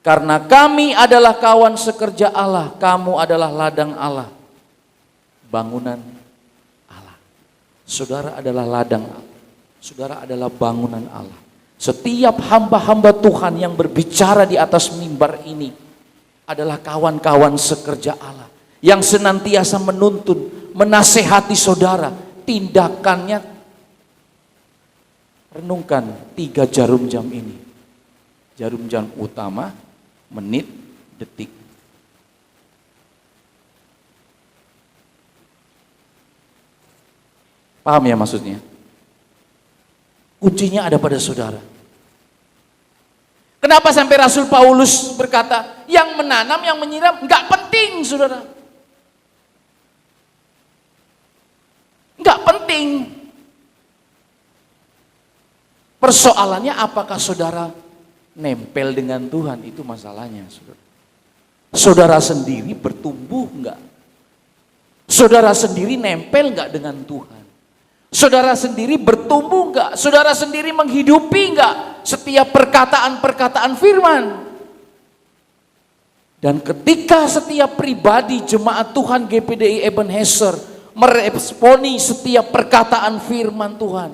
Speaker 3: Karena kami adalah kawan sekerja Allah, kamu adalah ladang Allah, bangunan Allah. Saudara adalah ladang Allah, saudara adalah bangunan Allah. Setiap hamba-hamba Tuhan yang berbicara di atas mimbar ini adalah kawan-kawan sekerja Allah yang senantiasa menuntun, menasehati saudara. Tindakannya, renungkan 3 jarum jam ini. Jarum jam utama, menit, detik. Paham ya maksudnya? Kuncinya ada pada saudara. Kenapa sampai Rasul Paulus berkata, yang menanam, yang menyiram, enggak penting saudara. Enggak penting. Persoalannya apakah saudara nempel dengan Tuhan, itu masalahnya saudara. Saudara sendiri bertumbuh enggak? Saudara sendiri nempel enggak dengan Tuhan? Saudara sendiri bertumbuh enggak? Saudara sendiri menghidupi enggak setiap perkataan-perkataan firman? Dan ketika setiap pribadi jemaat Tuhan GPDI Ebenezer meresponi setiap perkataan firman Tuhan,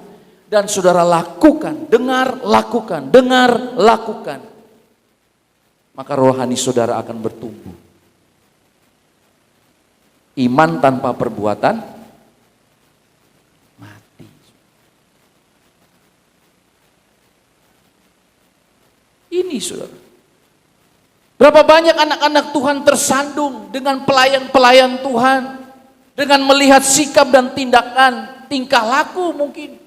Speaker 3: dan saudara lakukan, dengar, lakukan, maka rohani saudara akan bertumbuh. Iman tanpa perbuatan mati. Ini saudara. Berapa banyak anak-anak Tuhan tersandung dengan pelayan-pelayan Tuhan, dengan melihat sikap dan tindakan, tingkah laku mungkin.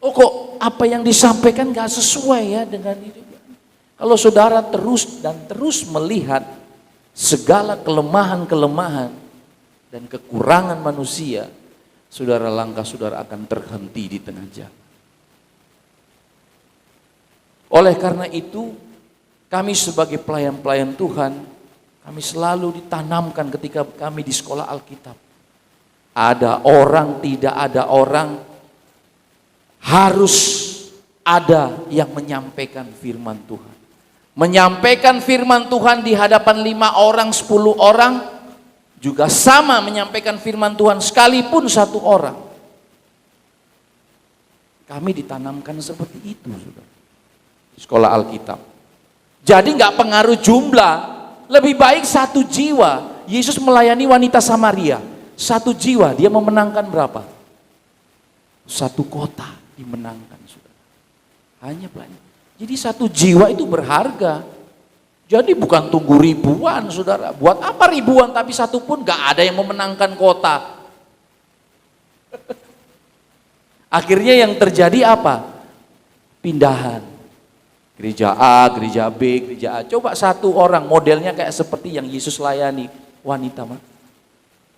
Speaker 3: Oh kok apa yang disampaikan gak sesuai ya dengan itu. Kalau saudara terus melihat segala kelemahan-kelemahan dan kekurangan manusia, langkah saudara akan terhenti di tengah jalan. Oleh karena itu, kami sebagai pelayan-pelayan Tuhan, kami selalu ditanamkan ketika kami di sekolah Alkitab. Ada orang, tidak ada orang, harus ada yang menyampaikan firman Tuhan. Menyampaikan firman Tuhan di hadapan 5 orang, 10 orang, juga sama menyampaikan firman Tuhan sekalipun 1 orang. Kami ditanamkan seperti itu, saudara. Di sekolah Alkitab. Jadi nggak pengaruh jumlah, lebih baik 1 jiwa. Yesus melayani wanita Samaria, 1 jiwa, dia memenangkan berapa? 1 kota dimenangkan, saudara. Hanya banyak. Jadi 1 jiwa itu berharga. Jadi bukan tunggu ribuan, saudara. Buat apa ribuan tapi 1 pun gak ada yang memenangkan kota. Akhirnya yang terjadi apa? Pindahan. Gereja A, gereja B, gereja A. Coba 1 orang modelnya kayak seperti yang Yesus layani. Wanita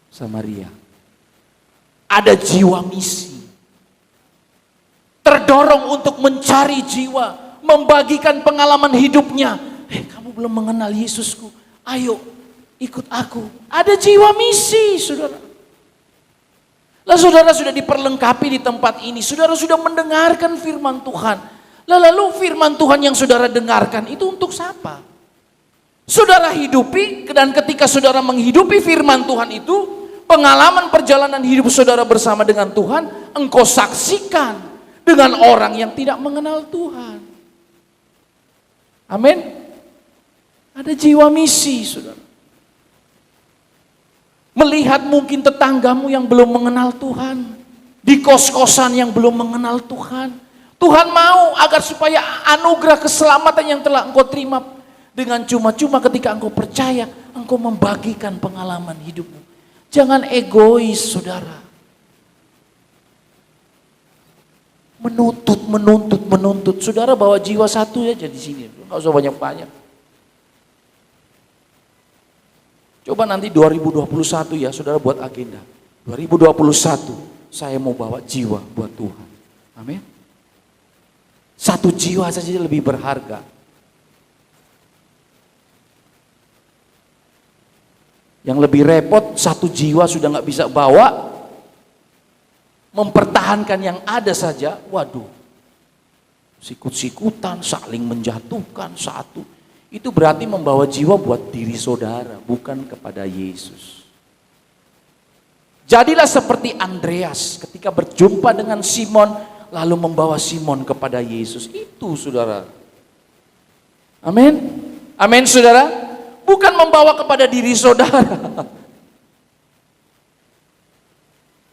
Speaker 3: Samaria. Ada jiwa misi. Terdorong untuk mencari jiwa. Membagikan pengalaman hidupnya. Kamu belum mengenal Yesusku, ayo ikut aku. Ada jiwa misi, saudara. Lalu saudara sudah diperlengkapi di tempat ini. Saudara sudah mendengarkan firman Tuhan. Lalu firman Tuhan yang saudara dengarkan itu untuk siapa? Saudara hidupi, dan ketika saudara menghidupi firman Tuhan itu, pengalaman perjalanan hidup saudara bersama dengan Tuhan, engkau saksikan dengan orang yang tidak mengenal Tuhan. Amin. Ada jiwa misi, saudara. Melihat mungkin tetanggamu yang belum mengenal Tuhan, di kos-kosan yang belum mengenal Tuhan. Tuhan mau agar supaya anugerah keselamatan yang telah engkau terima dengan cuma-cuma ketika engkau percaya, engkau membagikan pengalaman hidupmu. Jangan egois, saudara. Menuntut. Saudara bawa jiwa satu aja di sini, nggak usah banyak-banyak. Coba nanti 2021 ya, saudara buat agenda. 2021 saya mau bawa jiwa buat Tuhan. Amin. Satu jiwa saja lebih berharga. Yang lebih repot, satu jiwa sudah nggak bisa bawa, mempertahankan yang ada saja, waduh, sikut-sikutan, saling menjatuhkan satu. Itu berarti membawa jiwa buat diri saudara, bukan kepada Yesus. Jadilah seperti Andreas ketika berjumpa dengan Simon, lalu membawa Simon kepada Yesus. Itu saudara. Amin. Amin saudara. Bukan membawa kepada diri saudara.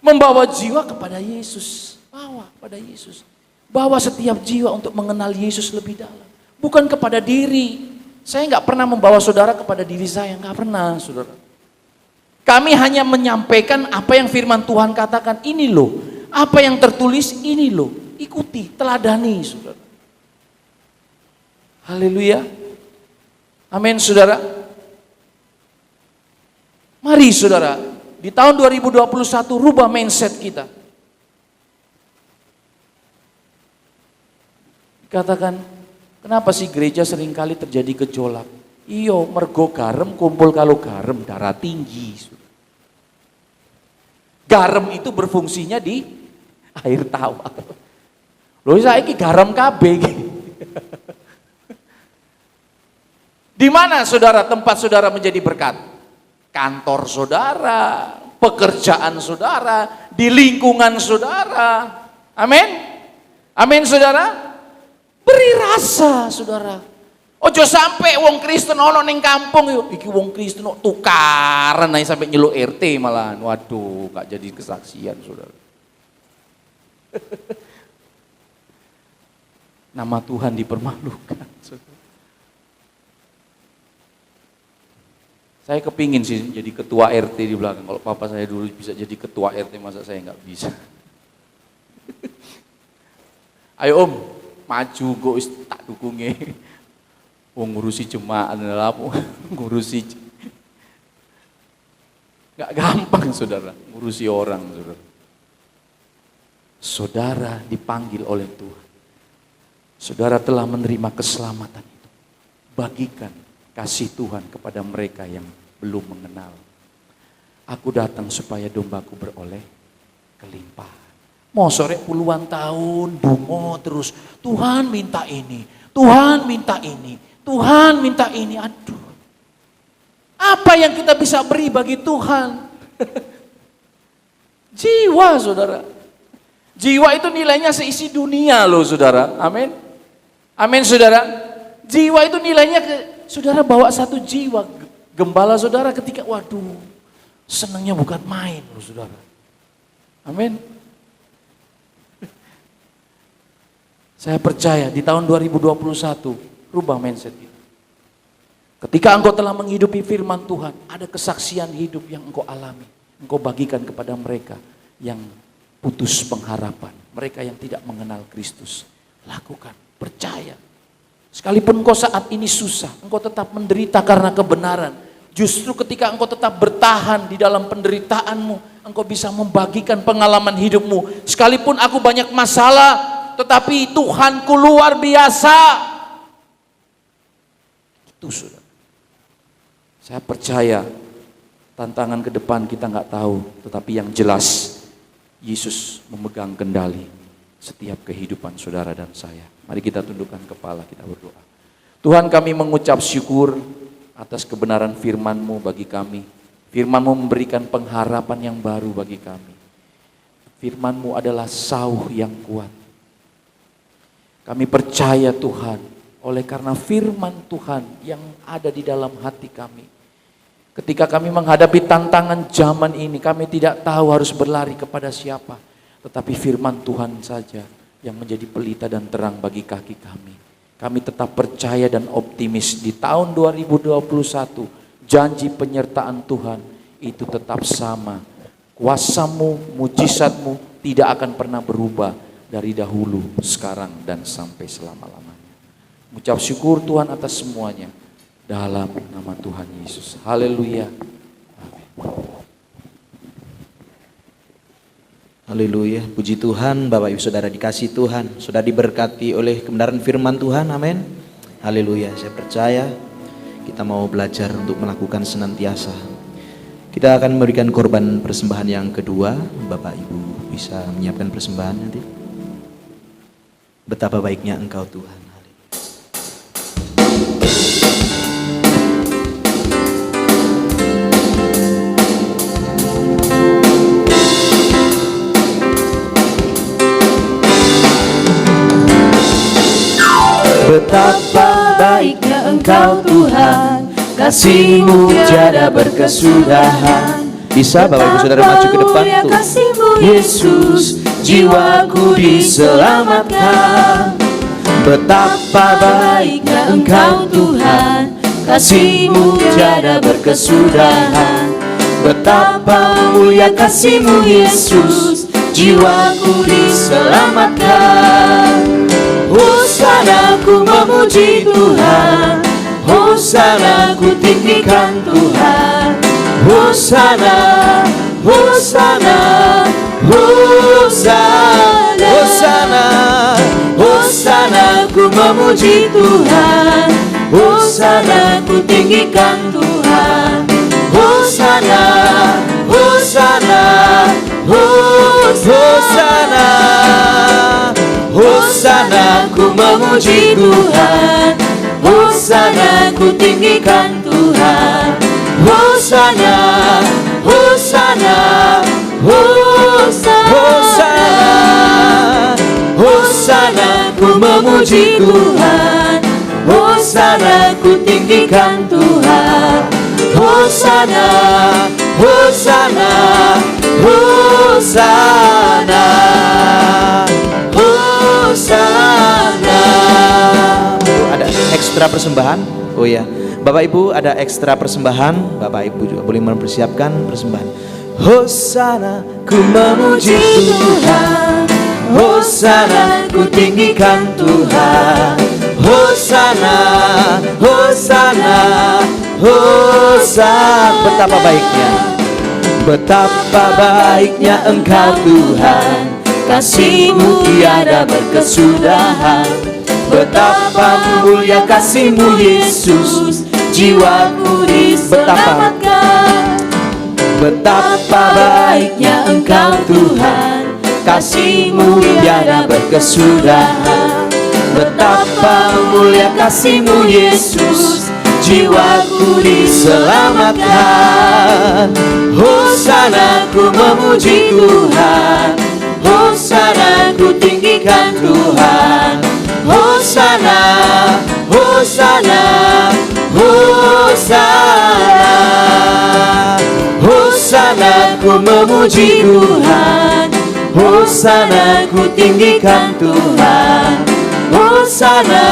Speaker 3: Membawa jiwa kepada Yesus. Bawa pada Yesus. Bawa setiap jiwa untuk mengenal Yesus lebih dalam. Bukan kepada diri. Saya nggak pernah membawa saudara kepada diri saya. Nggak pernah saudara. Kami hanya menyampaikan apa yang firman Tuhan katakan. Ini loh. Apa yang tertulis ini loh. Ikuti, teladani saudara. Haleluya. Amin saudara. Mari saudara, di tahun 2021 rubah mindset kita. Katakan, kenapa sih gereja seringkali terjadi gejolak? Iyo, mergo garam kumpul kalau garam darah tinggi. Garam itu berfungsinya di air tawar. Loh saiki garam kabeh. Di mana saudara tempat saudara menjadi berkat? Kantor saudara, pekerjaan saudara, di lingkungan saudara. Amin. Amin saudara. Beri rasa saudara. Ojo sampai wong Kristen ono ning kampung yuk. Iki wong Kristen tukaran ae sampai nyeluk RT malahan. Waduh, gak jadi kesaksian saudara. Nama Tuhan dipermalukan saudara. Saya kepingin sih jadi ketua RT di belakang. Kalau papa saya dulu bisa jadi ketua RT, masa saya nggak bisa? Ayo om, maju gue tak dukungnya. Oh ngurusi jemaat adalah ngurusi. Nggak gampang saudara, ngurusi orang saudara. Saudara dipanggil oleh Tuhan. Saudara telah menerima keselamatan itu. Bagikan kasih Tuhan kepada mereka yang belum mengenal. Aku datang supaya dombaku beroleh kelimpahan. Mau sore puluhan tahun bungo terus. Tuhan minta ini, Tuhan minta ini, Tuhan minta ini. Aduh. Apa yang kita bisa beri bagi Tuhan? Jiwa saudara. Jiwa itu nilainya seisi dunia loh saudara. Amin. Amin saudara. Jiwa itu nilainya saudara bawa satu jiwa, gembala saudara ketika, waduh, senangnya bukan main loh saudara. Amin. Saya percaya di tahun 2021, rubah mindset kita. Ketika engkau telah menghidupi firman Tuhan, ada kesaksian hidup yang engkau alami. Engkau bagikan kepada mereka yang putus pengharapan, mereka yang tidak mengenal Kristus. Lakukan, percaya. Sekalipun engkau saat ini susah, engkau tetap menderita karena kebenaran. Justru ketika engkau tetap bertahan di dalam penderitaanmu, engkau bisa membagikan pengalaman hidupmu. Sekalipun aku banyak masalah, tetapi Tuhanku luar biasa. Itu sudah. Saya percaya tantangan ke depan kita nggak tahu, tetapi yang jelas Yesus memegang kendali setiap kehidupan saudara dan saya. Mari kita tundukkan kepala, kita berdoa. Tuhan, kami mengucap syukur atas kebenaran firman-Mu bagi kami. Firman-Mu memberikan pengharapan yang baru bagi kami. Firman-Mu adalah sauh yang kuat. Kami percaya Tuhan, oleh karena firman Tuhan yang ada di dalam hati kami. Ketika kami menghadapi tantangan zaman ini, kami tidak tahu harus berlari kepada siapa. Tetapi firman Tuhan saja yang menjadi pelita dan terang bagi kaki kami. Kami tetap percaya dan optimis di tahun 2021, janji penyertaan Tuhan itu tetap sama. Kuasa-Mu, mujizat-Mu tidak akan pernah berubah. dari dahulu, sekarang, dan sampai selama-lamanya. Mengucap syukur Tuhan atas semuanya dalam nama Tuhan Yesus. Haleluya. Amin.
Speaker 1: Haleluya, puji Tuhan. Bapak Ibu Saudara dikasih Tuhan, sudah diberkati oleh kebenaran firman Tuhan, amin. Haleluya, saya percaya kita mau belajar untuk melakukan senantiasa. Kita akan memberikan korban persembahan yang kedua. Bapak Ibu bisa menyiapkan persembahan nanti. Betapa baiknya Engkau Tuhan.
Speaker 2: Betapa baiknya Engkau Tuhan, kasih-Mu tiada berkesudahan.
Speaker 1: Bisa Bapak Ibu Saudara maju ke depan tuh.
Speaker 2: Kasih-Mu Yesus, jiwaku diselamatkan. Betapa baiknya Engkau Tuhan, kasih-Mu tiada berkesudahan. Betapa mulia kasih-Mu Yesus, jiwaku diselamatkan. Hosana ku memuji Tuhan, Hosana ku tinggikan Tuhan. Hosana, Hosana, Hosana, Hosana, Hosana ku memuji Tuhan, Hosana ku tinggikan Tuhan. Hosana, Hosana, Hosana, Hosana ku memuji Tuhan, Hosana ku tinggikan Tuhan. Hosana, Hosana, Hosana, Hosana ku memuji Tuhan, Hosana ku tinggikan Tuhan. Hosana, Hosana, Hosana, Hosana.
Speaker 1: Ada ekstra persembahan? Oh ya, Bapak Ibu ada ekstra persembahan. Bapak Ibu juga boleh mempersiapkan persembahan. Hosana ku memuji Tuhan, Hosana ku tinggikan Tuhan. Hosana, Hosana, Hosana. Betapa baiknya, betapa baiknya Engkau Tuhan, kasih-Mu tiada berkesudahan. Betapa mulia kasih-Mu Yesus, jiwaku diselamatkan. Betapa baiknya Engkau Tuhan, kasih-Mu tiada berkesudahan. Betapa mulia kasih-Mu Yesus, jiwaku diselamatkan. Hosana ku memuji Tuhan, Hosana ku tinggikan Tuhan. Hosana, Hosana, Hosana, Hosana ku memuji Tuhan, Hosana ku tinggikan Tuhan. Hosana,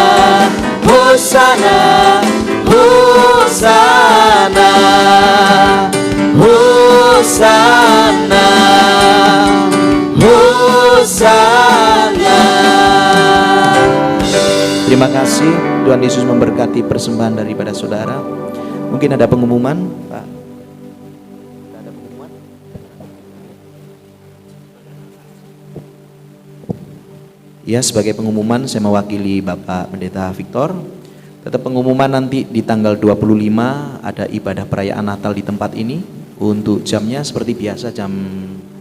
Speaker 1: Hosana, Hosana, Hosana, Hosana. Terima kasih, Tuhan Yesus memberkati persembahan daripada saudara. Mungkin ada pengumuman, Pak? Ada pengumuman? Ya, sebagai pengumuman saya mewakili Bapak Pendeta Victor. Tetap pengumuman nanti di tanggal 25 ada ibadah perayaan Natal di tempat ini. Untuk jamnya seperti biasa jam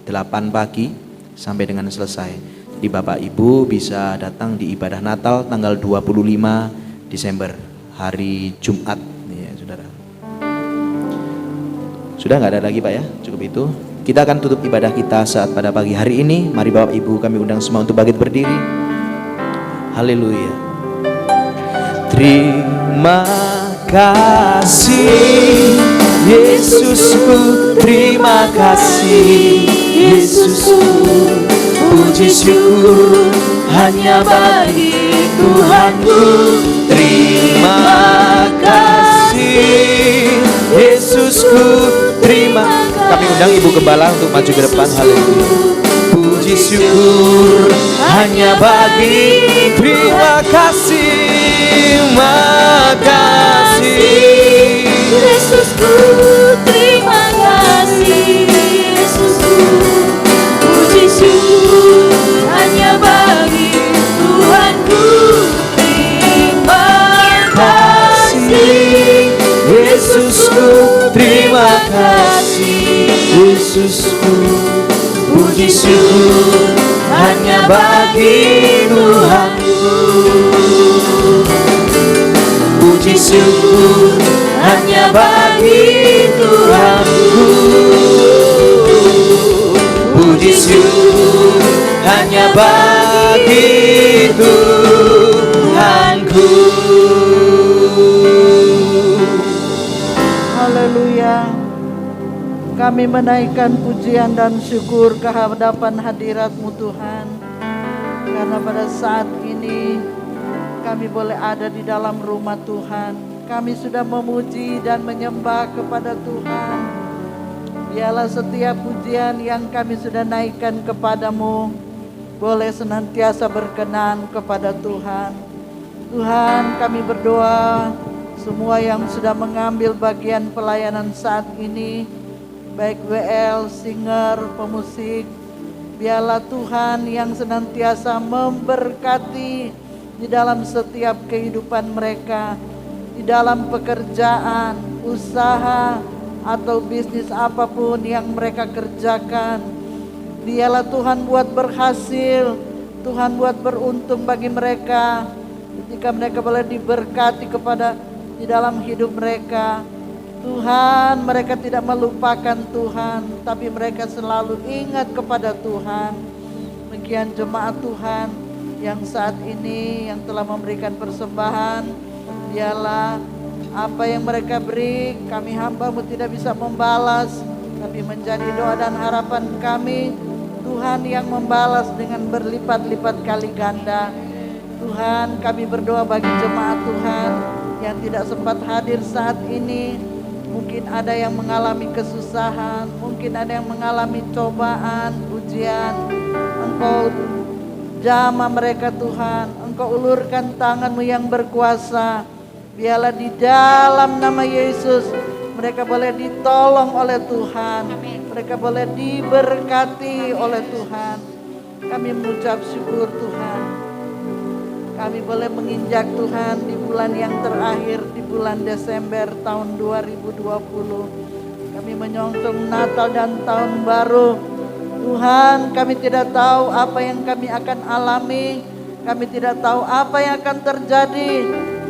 Speaker 1: 8 pagi sampai dengan selesai. Jadi Bapak Ibu bisa datang di ibadah Natal tanggal 25 Desember, hari Jumat ya, Saudara. Sudah nggak ada lagi Pak ya? Cukup itu. Kita akan tutup ibadah kita saat pada pagi hari ini. Mari Bapak Ibu kami undang semua untuk bangkit berdiri. Haleluya. Terima kasih Yesusku, terima kasih Yesusku. Puji syukur hanya bagi Tuhanku. Terima kasih Yesusku, terima. Kami undang Ibu Gembala untuk maju ke depan. Haleluya.
Speaker 2: puji syukur hanya bagi
Speaker 1: Terima kasih, makasih.
Speaker 2: Yesusku, terima kasih Yesusku. Puji syukur hanya bagi Tuhanku. Terima kasih
Speaker 1: Yesusku, terima kasih. Yesusku,
Speaker 2: Puji syukur hanya bagi Tuhanku. Puji syukur hanya bagi Tuhanku.
Speaker 1: puji syukur hanya bagi Tuhanku.
Speaker 4: Haleluya. Kami menaikkan pujian dan syukur ke hadapan hadirat-Mu Tuhan. Karena pada saat ini kami boleh ada di dalam rumah Tuhan. Kami sudah memuji dan menyembah kepada Tuhan. Biarlah setiap pujian yang kami sudah naikkan kepadamu boleh senantiasa berkenan kepada Tuhan. Tuhan, kami berdoa semua yang sudah mengambil bagian pelayanan saat ini, baik WL, singer, pemusik, biarlah Tuhan yang senantiasa memberkati di dalam setiap kehidupan mereka, di dalam pekerjaan, usaha, atau bisnis apapun yang mereka kerjakan. Biarlah Tuhan buat berhasil, Tuhan buat beruntung bagi mereka, ketika mereka boleh diberkati kepada di dalam hidup mereka. Tuhan, mereka tidak melupakan Tuhan, tapi mereka selalu ingat kepada Tuhan. Demikian jemaat Tuhan yang saat ini yang telah memberikan persembahan, biarlah apa yang mereka beri, kami hamba-Mu tidak bisa membalas, tapi menjadi doa dan harapan kami, Tuhan yang membalas dengan berlipat-lipat kali ganda. Tuhan, kami berdoa bagi jemaat Tuhan yang tidak sempat hadir saat ini. Mungkin ada yang mengalami kesusahan, mungkin ada yang mengalami cobaan, ujian. Engkau jamah mereka Tuhan, Engkau ulurkan tangan-Mu yang berkuasa. Biarlah di dalam nama Yesus mereka boleh ditolong oleh Tuhan, mereka boleh diberkati oleh Tuhan. Kami mengucap syukur Tuhan. Kami boleh menginjak Tuhan di bulan yang terakhir, di bulan Desember tahun 2020. Kami menyongsong Natal dan Tahun Baru. Tuhan, kami tidak tahu apa yang kami akan alami. Kami tidak tahu apa yang akan terjadi.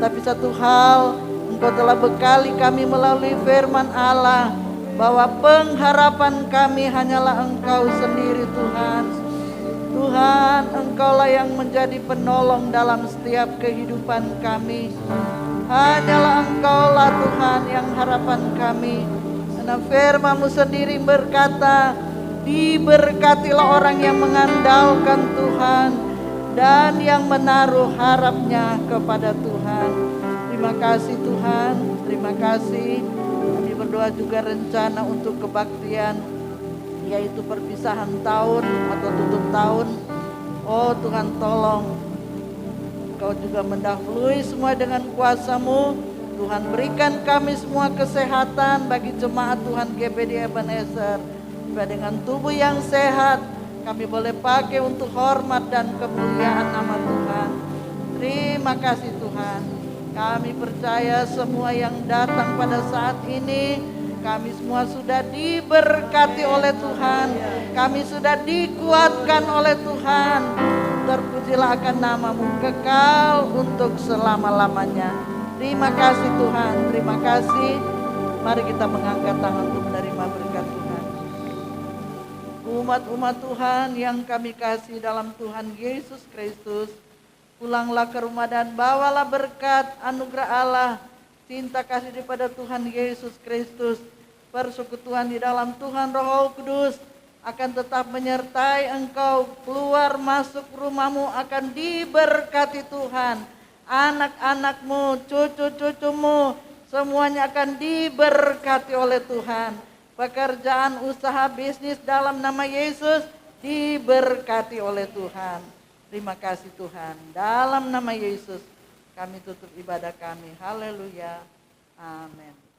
Speaker 4: Tapi satu hal, Engkau telah bekali kami melalui firman Allah, bahwa pengharapan kami hanyalah Engkau sendiri Tuhan. Tuhan, Engkaulah yang menjadi penolong dalam setiap kehidupan kami. Hanyalah Engkaulah Tuhan yang harapan kami. Karena firman-Mu sendiri berkata, diberkatilah orang yang mengandalkan Tuhan dan yang menaruh harapnya kepada Tuhan. Terima kasih Tuhan, terima kasih. Kami berdoa juga rencana untuk kebaktian, yaitu perpisahan tahun atau tutup tahun. Oh Tuhan, tolong Engkau juga mendahului semua dengan kuasa-Mu. Tuhan, berikan kami semua kesehatan bagi jemaat Tuhan GBD Ebenezer, supaya dengan tubuh yang sehat kami boleh pakai untuk hormat dan kemuliaan nama Tuhan. Terima kasih Tuhan. Kami percaya semua yang datang pada saat ini, kami semua sudah diberkati oleh Tuhan. Kami sudah dikuatkan oleh Tuhan. Terpujilah akan nama-Mu kekal untuk selama-lamanya. Terima kasih Tuhan, terima kasih. Mari kita mengangkat tangan untuk menerima berkat Tuhan. Umat-umat Tuhan yang kami kasih dalam Tuhan Yesus Kristus, pulanglah ke rumah dan bawalah berkat anugerah Allah, cinta kasih daripada Tuhan Yesus Kristus, persekutuan di dalam Tuhan Roh Kudus akan tetap menyertai engkau. Keluar masuk rumahmu akan diberkati Tuhan. Anak-anakmu, cucu-cucumu, semuanya akan diberkati oleh Tuhan. Pekerjaan, usaha, bisnis dalam nama Yesus diberkati oleh Tuhan. Terima kasih Tuhan. Dalam nama Yesus kami tutup ibadah kami. Haleluya. Amin.